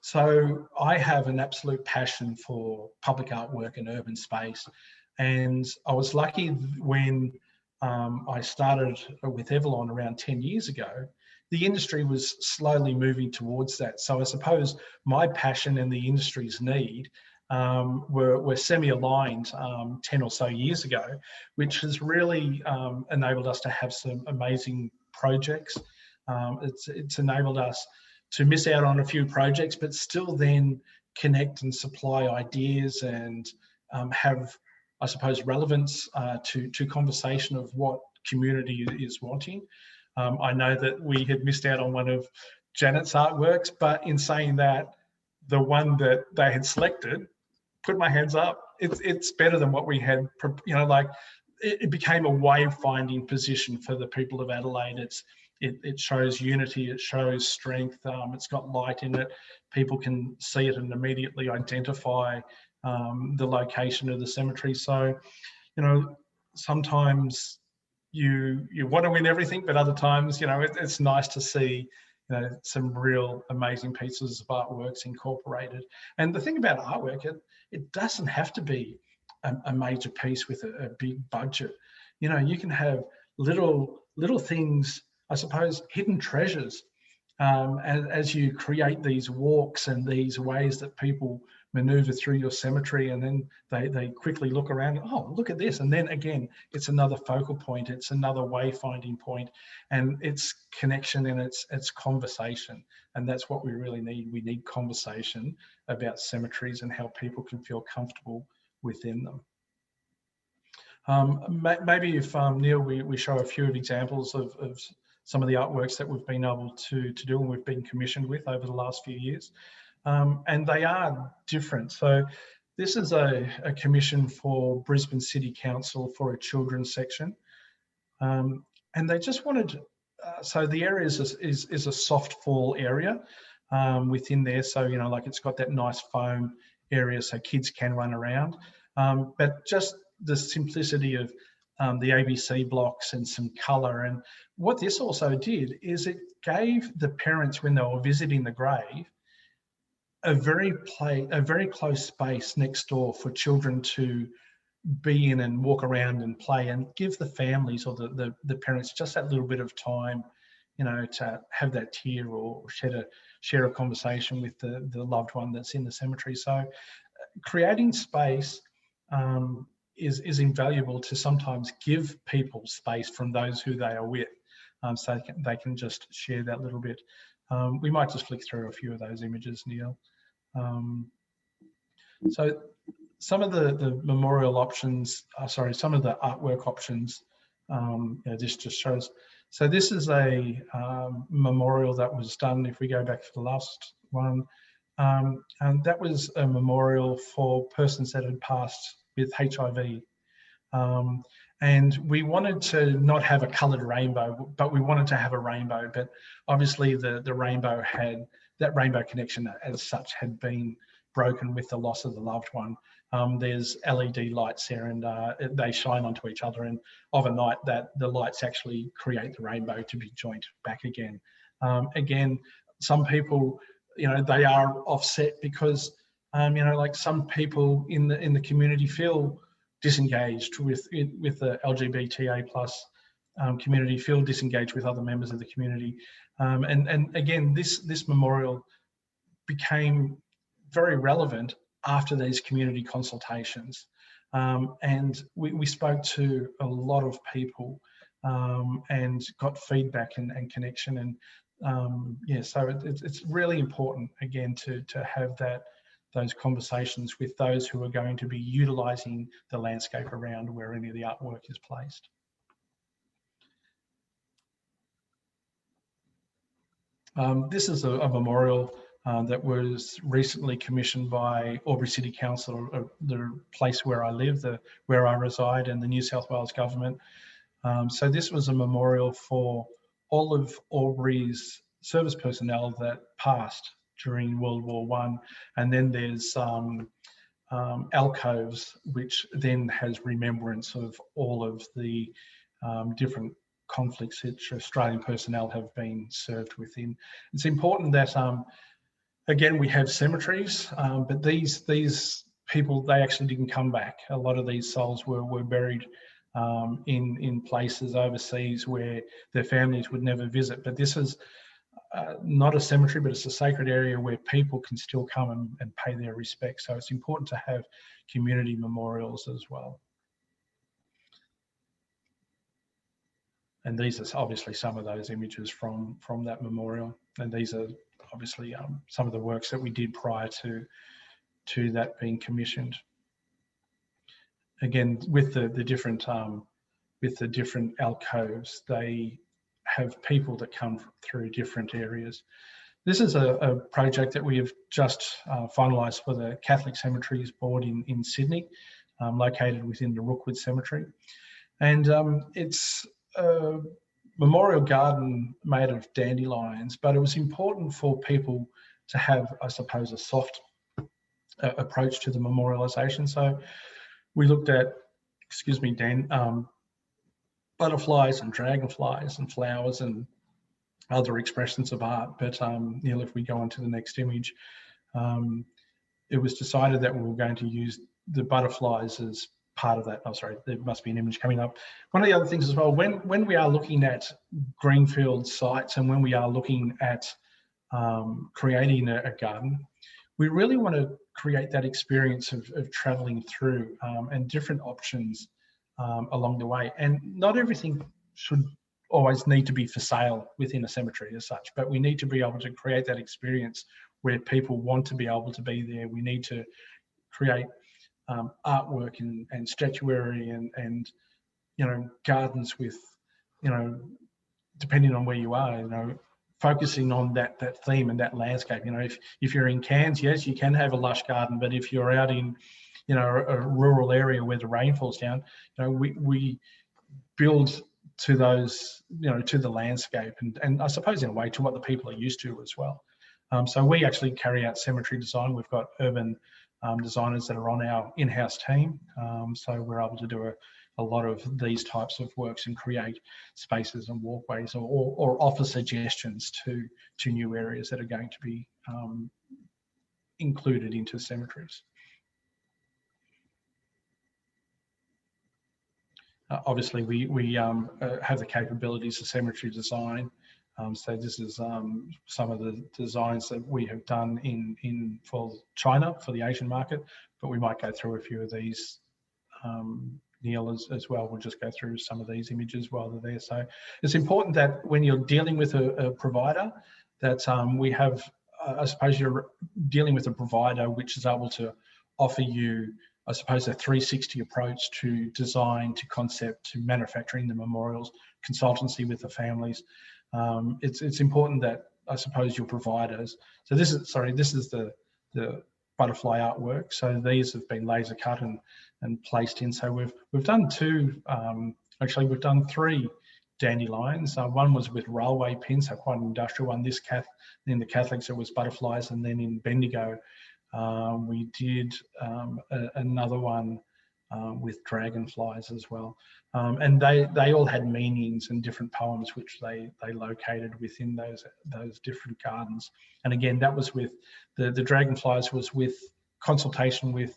So I have an absolute passion for public artwork and urban space. And I was lucky when I started with Evalon around 10 years ago. The industry was slowly moving towards that. So I suppose my passion and the industry's need were semi-aligned 10 or so years ago, which has really enabled us to have some amazing projects. It's enabled us to miss out on a few projects, but still then connect and supply ideas and have, I suppose, relevance to conversation of what community is wanting. I know that we had missed out on one of Janet's artworks, but in saying that, the one that they had selected, put my hands up, it's better than what we had, you know, like it became a wayfinding position for the people of Adelaide. It shows unity, it shows strength, it's got light in it. People can see it and immediately identify the location of the cemetery. So, you know, sometimes you want to win everything, but other times, you know, it's nice to see, you know, some real amazing pieces of artworks incorporated. And the thing about artwork, it doesn't have to be a major piece with a big budget. You know, you can have little things, I suppose, hidden treasures, as you create these walks and these ways that people maneuver through your cemetery, and then they quickly look around, oh, look at this, and then again, it's another focal point, it's another wayfinding point, and it's connection and it's conversation. And that's what we really need. We need conversation about cemeteries and how people can feel comfortable within them. Maybe if Neil, we show a few examples of some of the artworks that we've been able to do and we've been commissioned with over the last few years. And they are different. So this is a commission for Brisbane City Council for a children's section. And they just wanted, so the area is a soft fall area within there. So, you know, like it's got that nice foam area so kids can run around. But just the simplicity of the ABC blocks and some colour. And what this also did is it gave the parents, when they were visiting the grave, a very close space next door for children to be in and walk around and play, and give the families or the parents just that little bit of time, you know, to have that tear or share a conversation with the loved one that's in the cemetery. So creating space is invaluable to sometimes give people space from those who they are with, so they can just share that little bit. We might just flick through a few of those images, Neil. So some of the memorial options, some of the artwork options, this just shows. So this is a memorial that was done, if we go back to the last one, and that was a memorial for persons that had passed with HIV. And we wanted to not have a coloured rainbow, but we wanted to have a rainbow. But obviously the rainbow that rainbow connection as such had been broken with the loss of the loved one. There's LED lights there, and they shine onto each other, and of a night that the lights actually create the rainbow to be joined back again. Again, some people, you know, they are offset because, you know, like some people in the community feel disengaged with the LGBTA plus community, feel disengaged with other members of the community, and again, this memorial became very relevant after these community consultations, and we spoke to a lot of people and got feedback and connection, and yeah, so it's really important again to have those conversations with those who are going to be utilising the landscape around where any of the artwork is placed. This is a memorial that was recently commissioned by Albury City Council, the place where I live, where I reside, and the New South Wales Government. So this was a memorial for all of Albury's service personnel that passed during World War I. And then there's alcoves, which then has remembrance of all of the different conflicts which Australian personnel have been served within. It's important that, again, we have cemeteries, but these people, they actually didn't come back. A lot of these souls were buried in places overseas where their families would never visit. But this is not a cemetery, but it's a sacred area where people can still come and pay their respects. So it's important to have community memorials as well. And these are obviously some of those images from that memorial. And these are obviously some of the works that we did prior to that being commissioned. Again, with the different alcoves, they have people that come through different areas. This is a project that we have just finalised for the Catholic Cemeteries Board in Sydney, located within the Rookwood Cemetery. And it's a memorial garden made of dandelions, but it was important for people to have, I suppose, a soft approach to the memorialisation. So we looked at, butterflies and dragonflies and flowers and other expressions of art. But Neil, if we go on to the next image, it was decided that we were going to use the butterflies as part of that. Oh, sorry, there must be an image coming up. One of the other things as well, when we are looking at greenfield sites and when we are looking at creating a garden, we really want to create that experience of travelling through and different options along the way. And not everything should always need to be for sale within a cemetery as such, but we need to be able to create that experience where people want to be able to be there. We need to create artwork and statuary and gardens with, depending on where you are, focusing on that theme and that landscape. If you're in Cairns, yes, you can have a lush garden, but if you're out in a rural area where the rain falls down, we build to those, to the landscape and I suppose in a way to what the people are used to as well. So we actually carry out cemetery design. We've got urban designers that are on our in-house team. So we're able to do a lot of these types of works and create spaces and walkways or offer suggestions to new areas that are going to be included into cemeteries. Obviously, we have the capabilities of cemetery design. So this is some of the designs that we have done for China, for the Asian market, but we might go through a few of these, Neil, as well. We'll just go through some of these images while they're there. So it's important that when you're dealing with a provider, that we have, I suppose you're dealing with a provider which is able to offer you, I suppose, a 360 approach to design, to concept, to manufacturing the memorials, consultancy with the families. It's important that, I suppose, your providers. So this is the butterfly artwork. So these have been laser cut and placed in. So we've done two. Actually, we've done three dandelions. One was with railway pins, so quite an industrial one. In the Catholics it was butterflies, and then in Bendigo we did another one with dragonflies as well. And they all had meanings and different poems which they located within those different gardens. And again, that was with the dragonflies was with consultation with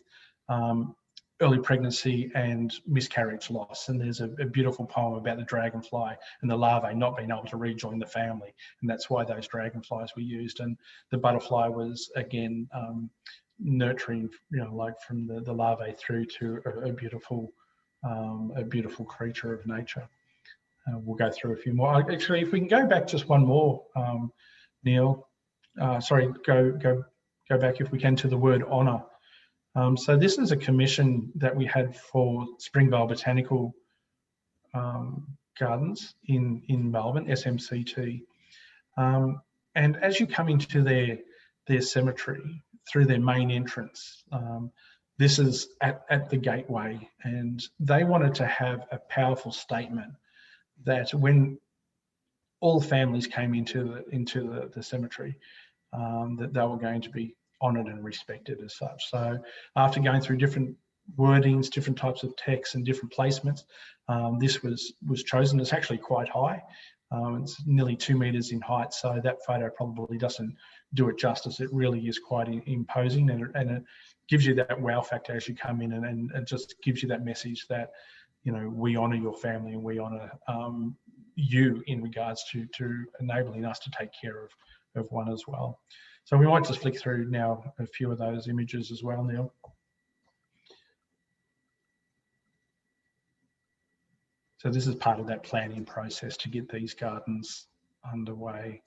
early pregnancy and miscarriage loss. And there's a beautiful poem about the dragonfly and the larvae not being able to rejoin the family. And that's why those dragonflies were used. And the butterfly was, again, nurturing, like from the larvae through to a beautiful creature of nature. We'll go through a few more. Actually, if we can go back just one more, Neil. Sorry, go back if we can to the word honour. So this is a commission that we had for Springvale Botanical Gardens in Melbourne, SMCT. And as you come into their cemetery through their main entrance, this is at the gateway, and they wanted to have a powerful statement that when all families came into the cemetery, that they were going to be honoured and respected as such. So after going through different wordings, different types of text and different placements, this was chosen. It's actually quite high. It's nearly 2 meters in height, so that photo probably doesn't do it justice. It really is quite imposing, and it gives you that wow factor as you come in, and it just gives you that message that, we honour your family and we honour you in regards to enabling us to take care of one as well. So we might just flick through now a few of those images as well, Neil. So this is part of that planning process to get these gardens underway.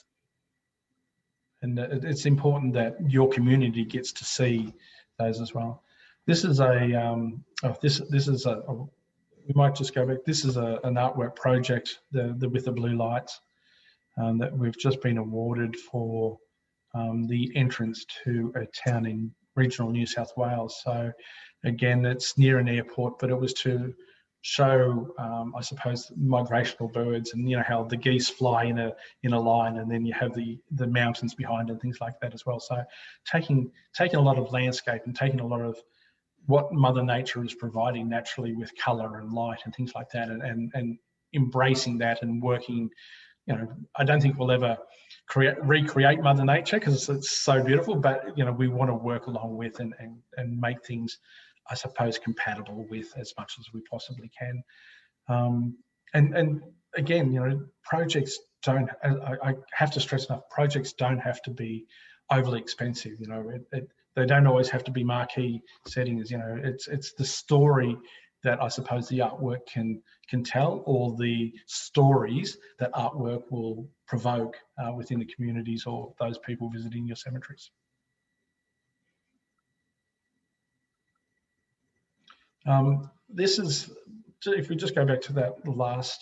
And it's important that your community gets to see those as well. This is we might just go back. This is an artwork project, with the blue lights, that we've just been awarded for the entrance to a town in regional New South Wales. So again, it's near an airport, but it was to show, I suppose, migrational birds, and how the geese fly in a line, and then you have the mountains behind and things like that as well. So taking a lot of landscape and taking a lot of what Mother Nature is providing naturally with colour and light and things like that, and embracing that and working. I don't think we'll ever recreate Mother Nature because it's so beautiful, but we want to work along with and make things, I suppose, compatible with as much as we possibly can. And again, projects don't, I have to stress enough, projects don't have to be overly expensive. They don't always have to be marquee settings. It's the story that I suppose the artwork can tell, or the stories that artwork will provoke within the communities or those people visiting your cemeteries. This is, if we just go back to that last,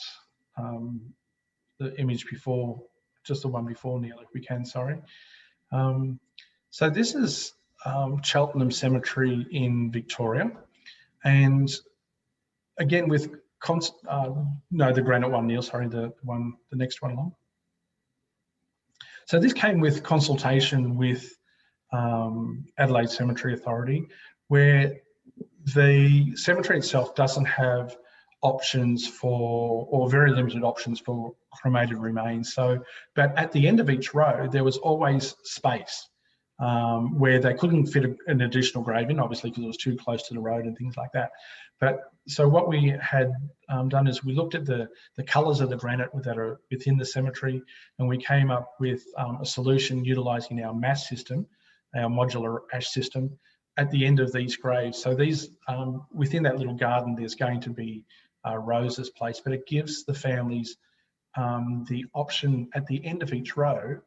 the image before, just the one before, Neil, if we can, sorry. So this is Cheltenham Cemetery in Victoria. And again, with, no, the granite one, Neil, sorry, the next one along. So this came with consultation with Adelaide Cemetery Authority, where the cemetery itself doesn't have options for, or very limited options for, cremated remains. So, but at the end of each row, there was always space where they couldn't fit an additional grave in, obviously, because it was too close to the road and things like that. But so what we had done is we looked at the colours of the granite that are within the cemetery, and we came up with a solution utilising our mass system, our modular ash system, at the end of these graves. So these, within that little garden, there's going to be roses placed, but it gives the families the option at the end of each row,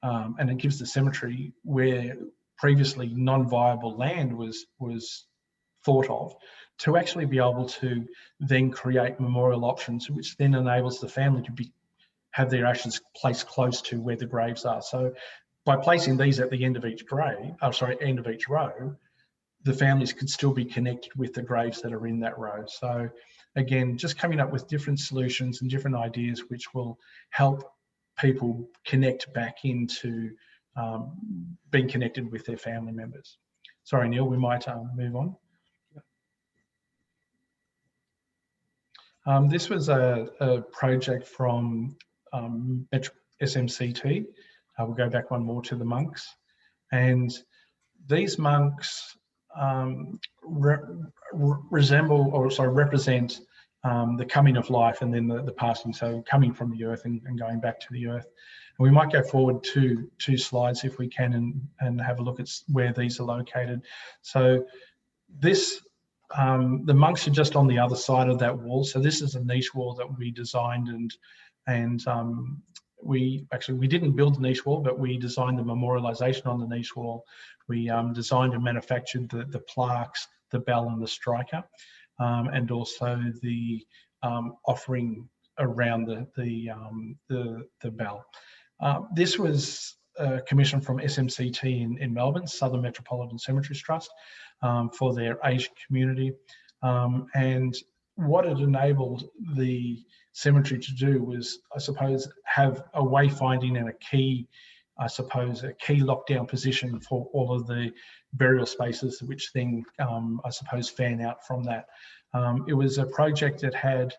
and it gives the cemetery, where previously non-viable land was thought of, to actually be able to then create memorial options, which then enables the family to have their ashes placed close to where the graves are. So by placing these at the end of each grave, end of each row, the families could still be connected with the graves that are in that row. So again, just coming up with different solutions and different ideas which will help people connect back into being connected with their family members. Sorry, Neil, we might move on. This was a project from SMCT. We'll go back one more to the monks. And these monks represent the coming of life and then the passing, so coming from the earth and going back to the earth. And we might go forward two slides if we can, and have a look at where these are located. So this, the monks are just on the other side of that wall. So this is a niche wall that we designed, and we didn't build the niche wall, but we designed the memorialisation on the niche wall. We designed and manufactured the plaques, the bell and the striker, and also the offering around the bell. This was commissioned from SMCT in Melbourne, Southern Metropolitan Cemeteries Trust, for their Asian community. And what it enabled the cemetery to do was, I suppose, have a wayfinding and a key lockdown position for all of the burial spaces, which then, I suppose, fan out from that. It was a project that had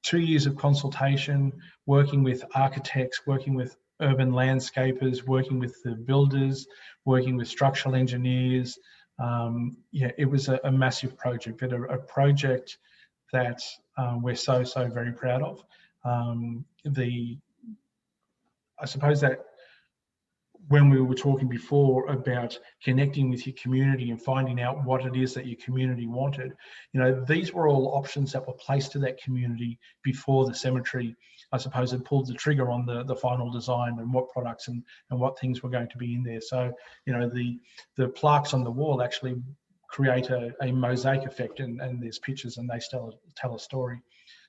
2 years of consultation, working with architects, working with urban landscapers, working with the builders, working with structural engineers. Yeah, it was a massive project, but a project that we're so very proud of. I suppose that when we were talking before about connecting with your community and finding out what it is that your community wanted, these were all options that were placed to that community before the cemetery, I suppose, had pulled the trigger on the final design and what products and what things were going to be in there. So, the plaques on the wall actually create a mosaic effect, and there's pictures and they tell a story.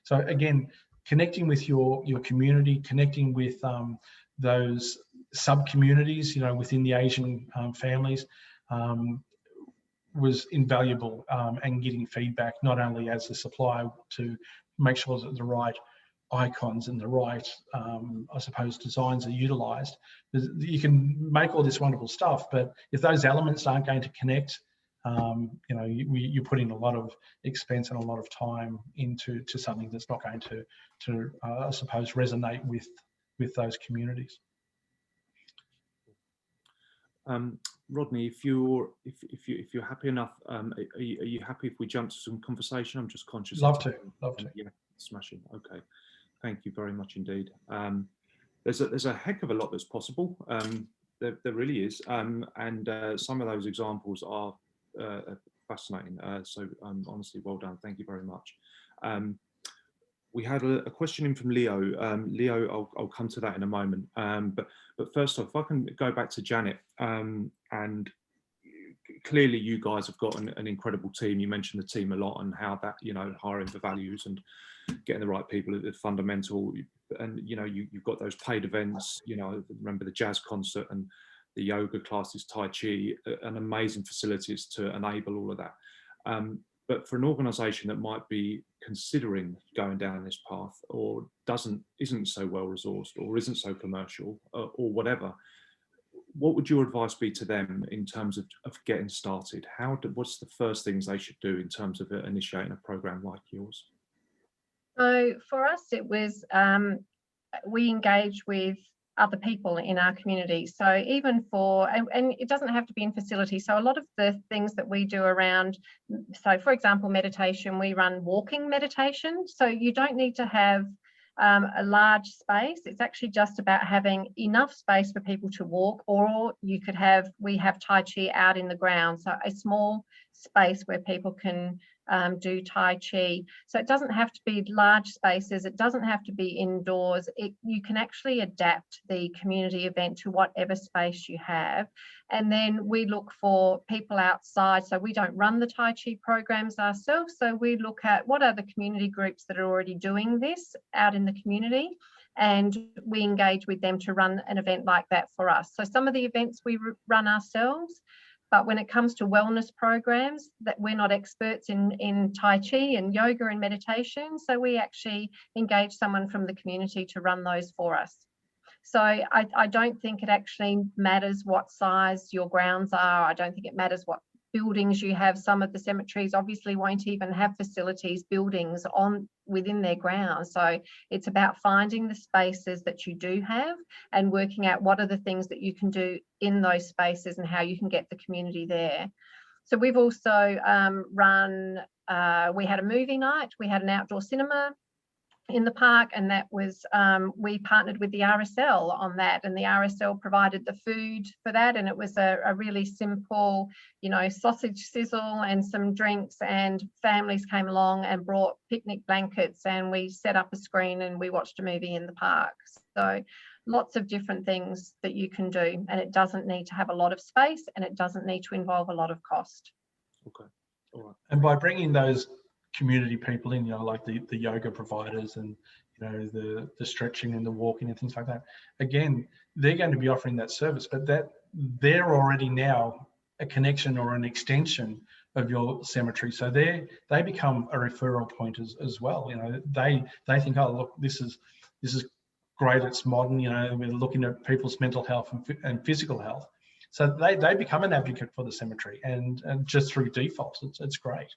So again, connecting with your community, connecting with those sub-communities, within the Asian families, was invaluable, and getting feedback not only as a supplier to make sure that the right icons and the right, I suppose, designs are utilised. You can make all this wonderful stuff, but if those elements aren't going to connect, you put in a lot of expense and a lot of time into something that's not going to I suppose, resonate with those communities. Rodney, if you're happy enough, are you happy if we jump to some conversation? I'm just conscious. Love to. Yeah, smashing. Okay, thank you very much indeed. There's a heck of a lot that's possible. There really is, and some of those examples are fascinating. So honestly, well done. Thank you very much. We had a question in from Leo. Leo, I'll come to that in a moment. But first off, if I can go back to Janet, and clearly you guys have got an incredible team. You mentioned the team a lot and how that, hiring for values and getting the right people is fundamental. And, you've got those paid events, remember the jazz concert and the yoga classes, Tai Chi, and amazing facilities to enable all of that. But for an organisation that might be considering going down this path, or isn't so well resourced, or isn't so commercial, or whatever, what would your advice be to them in terms of getting started? What's the first things they should do in terms of initiating a program like yours? So for us, it was we engage with other people in our community. So even and it doesn't have to be in facilities. So a lot of the things that we do around, so for example, meditation, we run walking meditation. So you don't need to have a large space. It's actually just about having enough space for people to walk, or we have Tai Chi out in the ground. So a small space where people can do Tai Chi. So it doesn't have to be large spaces. It doesn't have to be indoors. You can actually adapt the community event to whatever space you have. And then we look for people outside. So we don't run the Tai Chi programs ourselves. So we look at what are the community groups that are already doing this out in the community, and we engage with them to run an event like that for us. So some of the events we run ourselves, but when it comes to wellness programs, that we're not experts in Tai Chi and yoga and meditation, so we actually engage someone from the community to run those for us. So I don't think it actually matters what size your grounds are. I don't think it matters what buildings you have. Some of the cemeteries obviously won't even have facilities, buildings within their grounds. So it's about finding the spaces that you do have and working out what are the things that you can do in those spaces and how you can get the community there. So we've also we had a movie night, we had an outdoor cinema in the park, and that was we partnered with the RSL on that, and the RSL provided the food for that, and it was a really simple, sausage sizzle and some drinks, and families came along and brought picnic blankets, and we set up a screen and we watched a movie in the park. So lots of different things that you can do, and it doesn't need to have a lot of space, and it doesn't need to involve a lot of cost. Okay, all right. And by bringing those community people in, like the yoga providers and the stretching and the walking and things like that, again, they're going to be offering that service, but that they're already now a connection or an extension of your cemetery, so they become a referral point as well. They think, oh look, this is great, it's modern, we're looking at people's mental health and physical health, so they become an advocate for the cemetery, and just through default, it's great.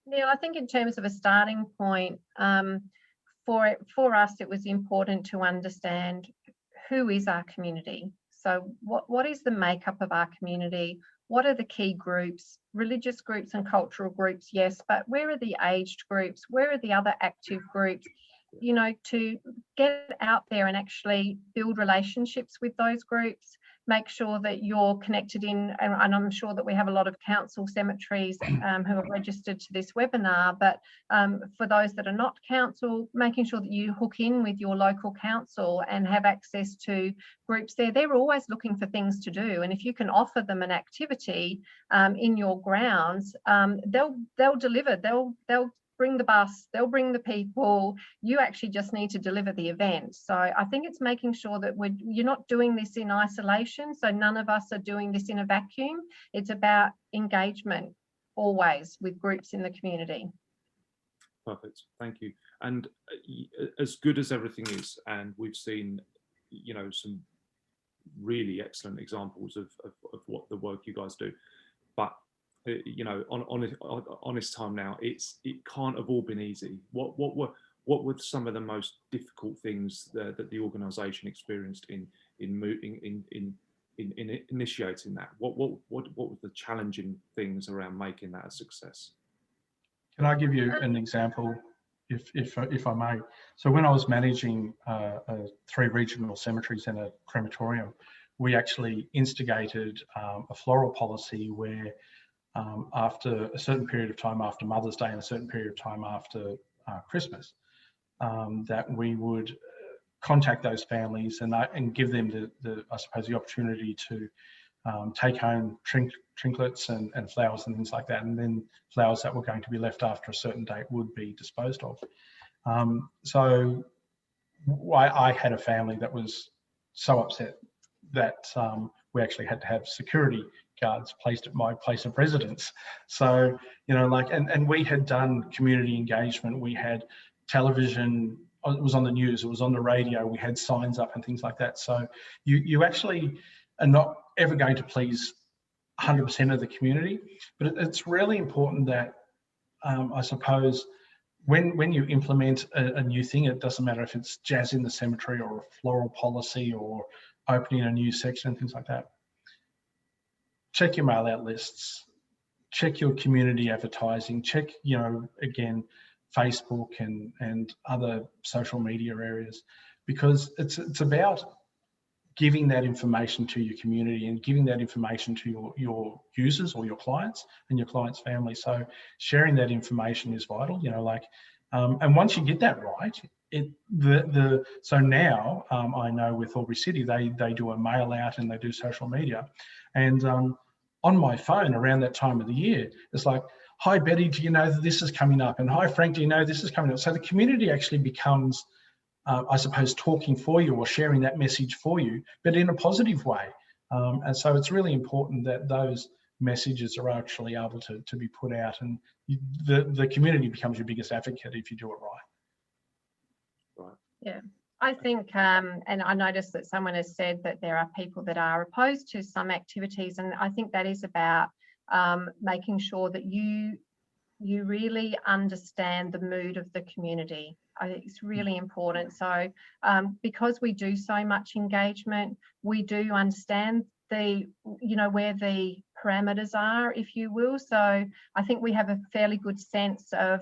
Neil, I think in terms of a starting point, for us, it was important to understand who is our community. So what is the makeup of our community? What are the key groups? Religious groups and cultural groups, yes, but where are the aged groups? Where are the other active groups? To get out there and actually build relationships with those groups, make sure that you're connected in, and I'm sure that we have a lot of council cemeteries who are registered to this webinar, but for those that are not council, making sure that you hook in with your local council and have access to groups there. They're always looking for things to do, and if you can offer them an activity in your grounds, they'll deliver. They'll bring the bus, they'll bring the people. You actually just need to deliver the event. So I think it's making sure that you're not doing this in isolation. So none of us are doing this in a vacuum. It's about engagement always with groups in the community. Perfect, thank you. And as good as everything is, and we've seen, you know, some really excellent examples of what the work you guys do, but you know, on honest time now, it can't have all been easy. What were some of the most difficult things that the organisation experienced in initiating that? What were the challenging things around making that a success? Can I give you an example, if I may? So when I was managing 3 regional cemeteries and a crematorium, we actually instigated a floral policy where after a certain period of time after Mother's Day and a certain period of time after Christmas, that we would contact those families and give them I suppose the opportunity to take home trinkets and flowers and things like that, and then flowers that were going to be left after a certain date would be disposed of. So I had a family that was so upset that we actually had to have security guards placed at my place of residence. So, you know, like, and we had done community engagement. We had television, it was on the news, it was on the radio, we had signs up and things like that. So you actually are not ever going to please 100% of the community, but it's really important that I suppose when you implement a new thing, it doesn't matter if it's jazz in the cemetery or a floral policy or opening a new section and things like that. Check your mail out lists, check your community advertising, check, you know, again, Facebook and other social media areas, because it's about giving that information to your community and giving that information to your users or your clients and your clients' family. So sharing that information is vital, you know, like, and once you get that right, so now I know with Albury City, they do a mail out and they do social media. And on my phone around that time of the year, it's like, hi Betty, do you know that this is coming up? And hi Frank, do you know this is coming up? So the community actually becomes, I suppose, talking for you or sharing that message for you, but in a positive way. And so it's really important that those messages are actually able to be put out, and the community becomes your biggest advocate if you do it right. Right. Yeah, I think, and I noticed that someone has said that there are people that are opposed to some activities, and I think that is about making sure that you really understand the mood of the community. I think it's really important. So because we do so much engagement, we do understand where the parameters are, if you will. So I think we have a fairly good sense of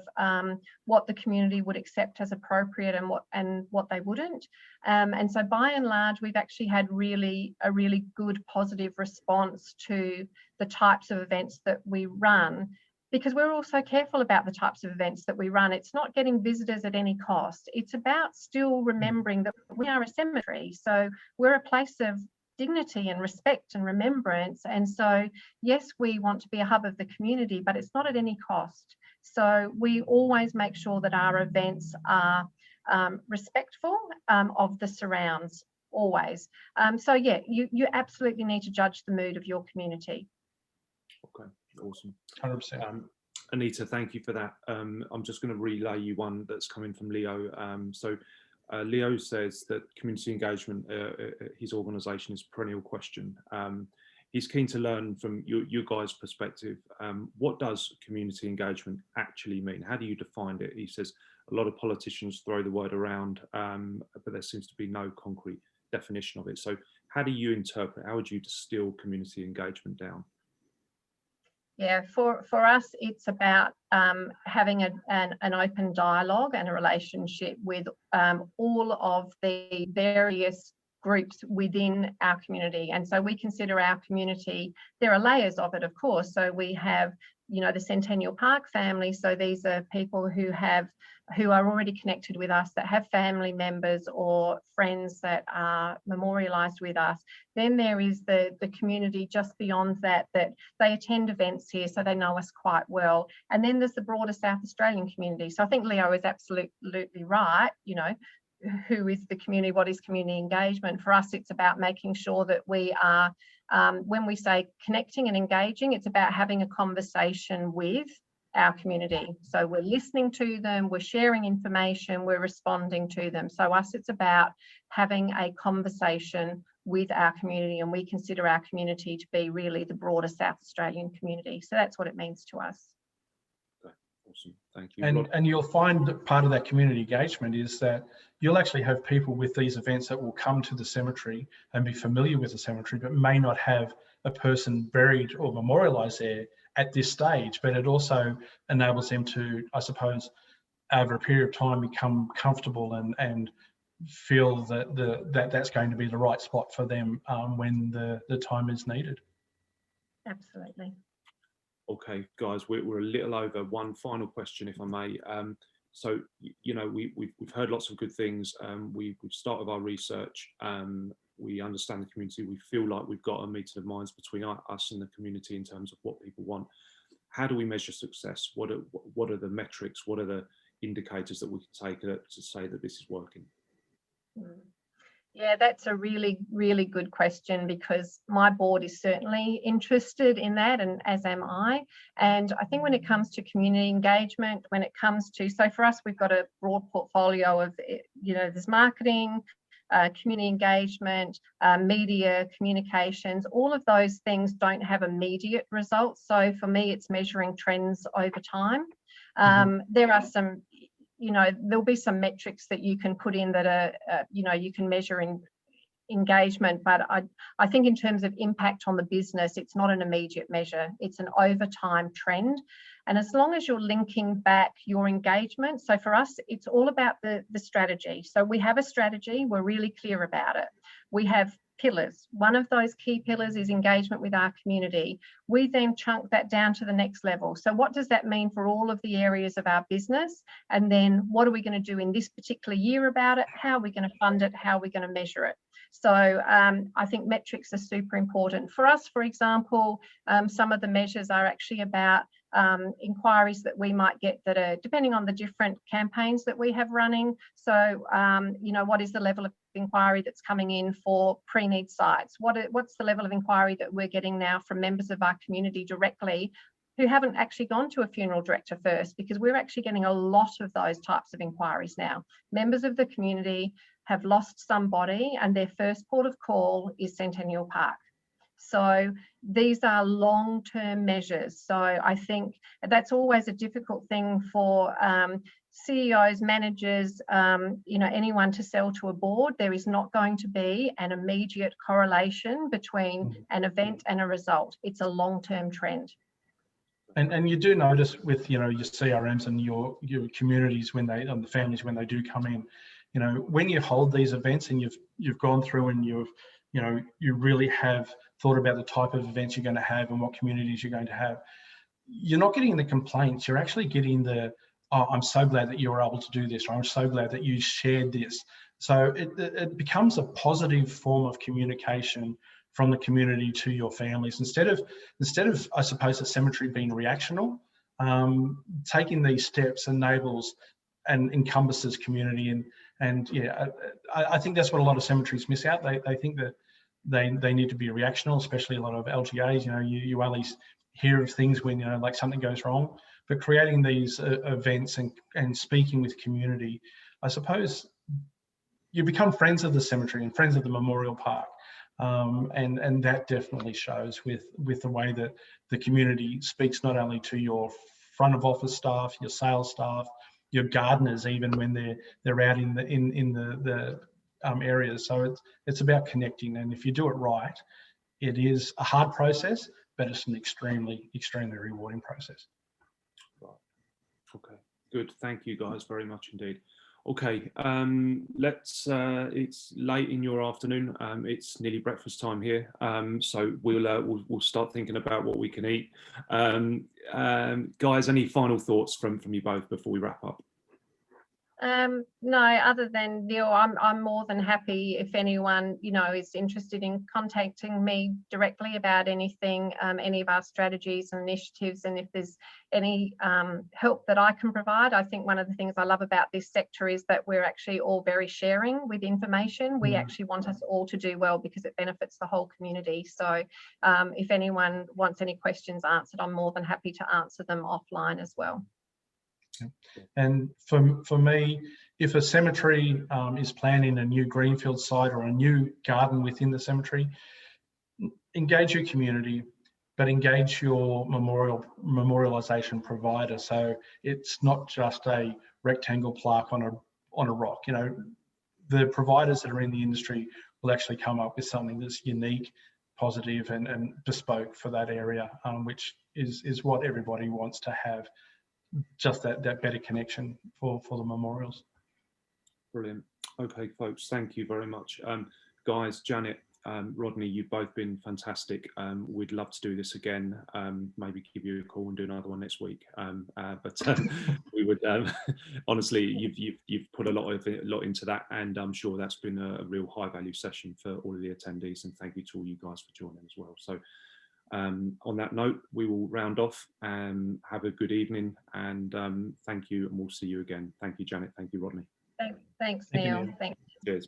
what the community would accept as appropriate and what they wouldn't. And so by and large, we've actually had a really good positive response to the types of events that we run, because we're also careful about the types of events that we run. It's not getting visitors at any cost. It's about still remembering that we are a cemetery. So we're a place of dignity and respect and remembrance. And so, yes, we want to be a hub of the community, but it's not at any cost. So we always make sure that our events are respectful of the surrounds, always. So yeah, you absolutely need to judge the mood of your community. Okay, awesome. 100%. Anita, thank you for that. I'm just going to relay you one that's coming from Leo. Leo says that community engagement, his organisation, is a perennial question. He's keen to learn from your guys' perspective. What does community engagement actually mean? How do you define it? He says a lot of politicians throw the word around, but there seems to be no concrete definition of it. So how do you interpret, how would you distill community engagement down? Yeah, for us, it's about having an open dialogue and a relationship with all of the various groups within our community. And so we consider our community, there are layers of it, of course. So we have, you know, the Centennial Park family. So these are people who are already connected with us, that have family members or friends that are memorialised with us. Then there is the community just beyond that, that they attend events here, so they know us quite well. And then there's the broader South Australian community. So I think Leo is absolutely right, you know, who is the community, what is community engagement? For us, it's about making sure that we are, when we say connecting and engaging, it's about having a conversation with our community. So we're listening to them, we're sharing information, we're responding to them. So us, it's about having a conversation with our community, and we consider our community to be really the broader South Australian community. So that's what it means to us. Okay, awesome, thank you. And you'll find that part of that community engagement is that you'll actually have people with these events that will come to the cemetery and be familiar with the cemetery, but may not have a person buried or memorialised there at this stage. But it also enables them to, I suppose, over a period of time, become comfortable and feel that that's going to be the right spot for them when the time is needed. Absolutely. Okay, guys, we're a little over. One final question, if I may. So, you know, we've heard lots of good things. We've started our research. We understand the community. We feel like we've got a meeting of minds between us and the community in terms of what people want. How do we measure success? What are the metrics? What are the indicators that we can take to say that this is working? Yeah, that's a really, really good question, because my board is certainly interested in that, and as am I. And I think when it comes to community engagement, when it comes to, so for us, we've got a broad portfolio of, you know, there's marketing, community engagement, media, communications. All of those things don't have immediate results. So for me, it's measuring trends over time. There are some, you know, there'll be some metrics that you can put in that are, you know, you can measure in engagement, but I think in terms of impact on the business, it's not an immediate measure, it's an over time trend. And as long as you're linking back your engagement, so for us, it's all about the strategy. So we have a strategy, we're really clear about it. We have pillars. One of those key pillars is engagement with our community. We then chunk that down to the next level. So what does that mean for all of the areas of our business? And then what are we going to do in this particular year about it? How are we going to fund it? How are we going to measure it? So I think metrics are super important. For us, for example, some of the measures are actually about inquiries that we might get that are depending on the different campaigns that we have running. So, you know, what is the level of inquiry that's coming in for pre-need sites? What's the level of inquiry that we're getting now from members of our community directly who haven't actually gone to a funeral director first? Because we're actually getting a lot of those types of inquiries now. Members of the community have lost somebody and their first port of call is Centennial Park. So these are long-term measures. So I think that's always a difficult thing for CEOs, managers, you know, anyone to sell to a board. There is not going to be an immediate correlation between an event and a result. It's a long-term trend. And you do notice with, you know, your CRMs and your communities when they, and the families when they do come in, you know, when you hold these events and you've gone through and you really have thought about the type of events you're going to have and what communities you're going to have, you're not getting the complaints, you're actually getting the, oh, I'm so glad that you were able to do this, or I'm so glad that you shared this. So it becomes a positive form of communication from the community to your families. Instead of, I suppose, the cemetery being reactional, taking these steps enables and encompasses community. And yeah, I think that's what a lot of cemeteries miss out. They think that they need to be reactional, especially a lot of LGAs. You know, you only hear of things when, you know, like something goes wrong. But creating these events and speaking with community, I suppose you become friends of the cemetery and friends of the memorial park. And that definitely shows with the way that the community speaks not only to your front of office staff, your sales staff, your gardeners, even when they're out in the areas. So it's about connecting, and if you do it right, it is a hard process, but it's an extremely rewarding process. Right. Okay. Good. Thank you guys very much indeed. Okay, it's late in your afternoon. It's nearly breakfast time here, so we'll start thinking about what we can eat. Guys, any final thoughts from you both before we wrap up? No, other than Neil, I'm more than happy if anyone, you know, is interested in contacting me directly about anything, any of our strategies and initiatives, and if there's any help that I can provide. I think one of the things I love about this sector is that we're actually all very sharing with information. We actually want us all to do well because it benefits the whole community. So if anyone wants any questions answered, I'm more than happy to answer them offline as well. And for me, if a cemetery is planning a new greenfield site or a new garden within the cemetery, engage your community, but engage your memorialization provider. So it's not just a rectangle plaque on a rock. You know, the providers that are in the industry will actually come up with something that's unique, positive, and bespoke for that area, which is what everybody wants to have. Just that better connection for the memorials. Brilliant. Okay, folks, thank you very much. Guys, Janet, Rodney, you've both been fantastic. We'd love to do this again. Maybe give you a call and do another one next week. We would honestly, you've put a lot into that, and I'm sure that's been a real high value session for all of the attendees. And thank you to all you guys for joining as well. So. On that note, we will round off and have a good evening, and thank you, and we'll see you again. Thank you, Janet. Thank you, Rodney. Thanks, Neil. Thanks. Cheers.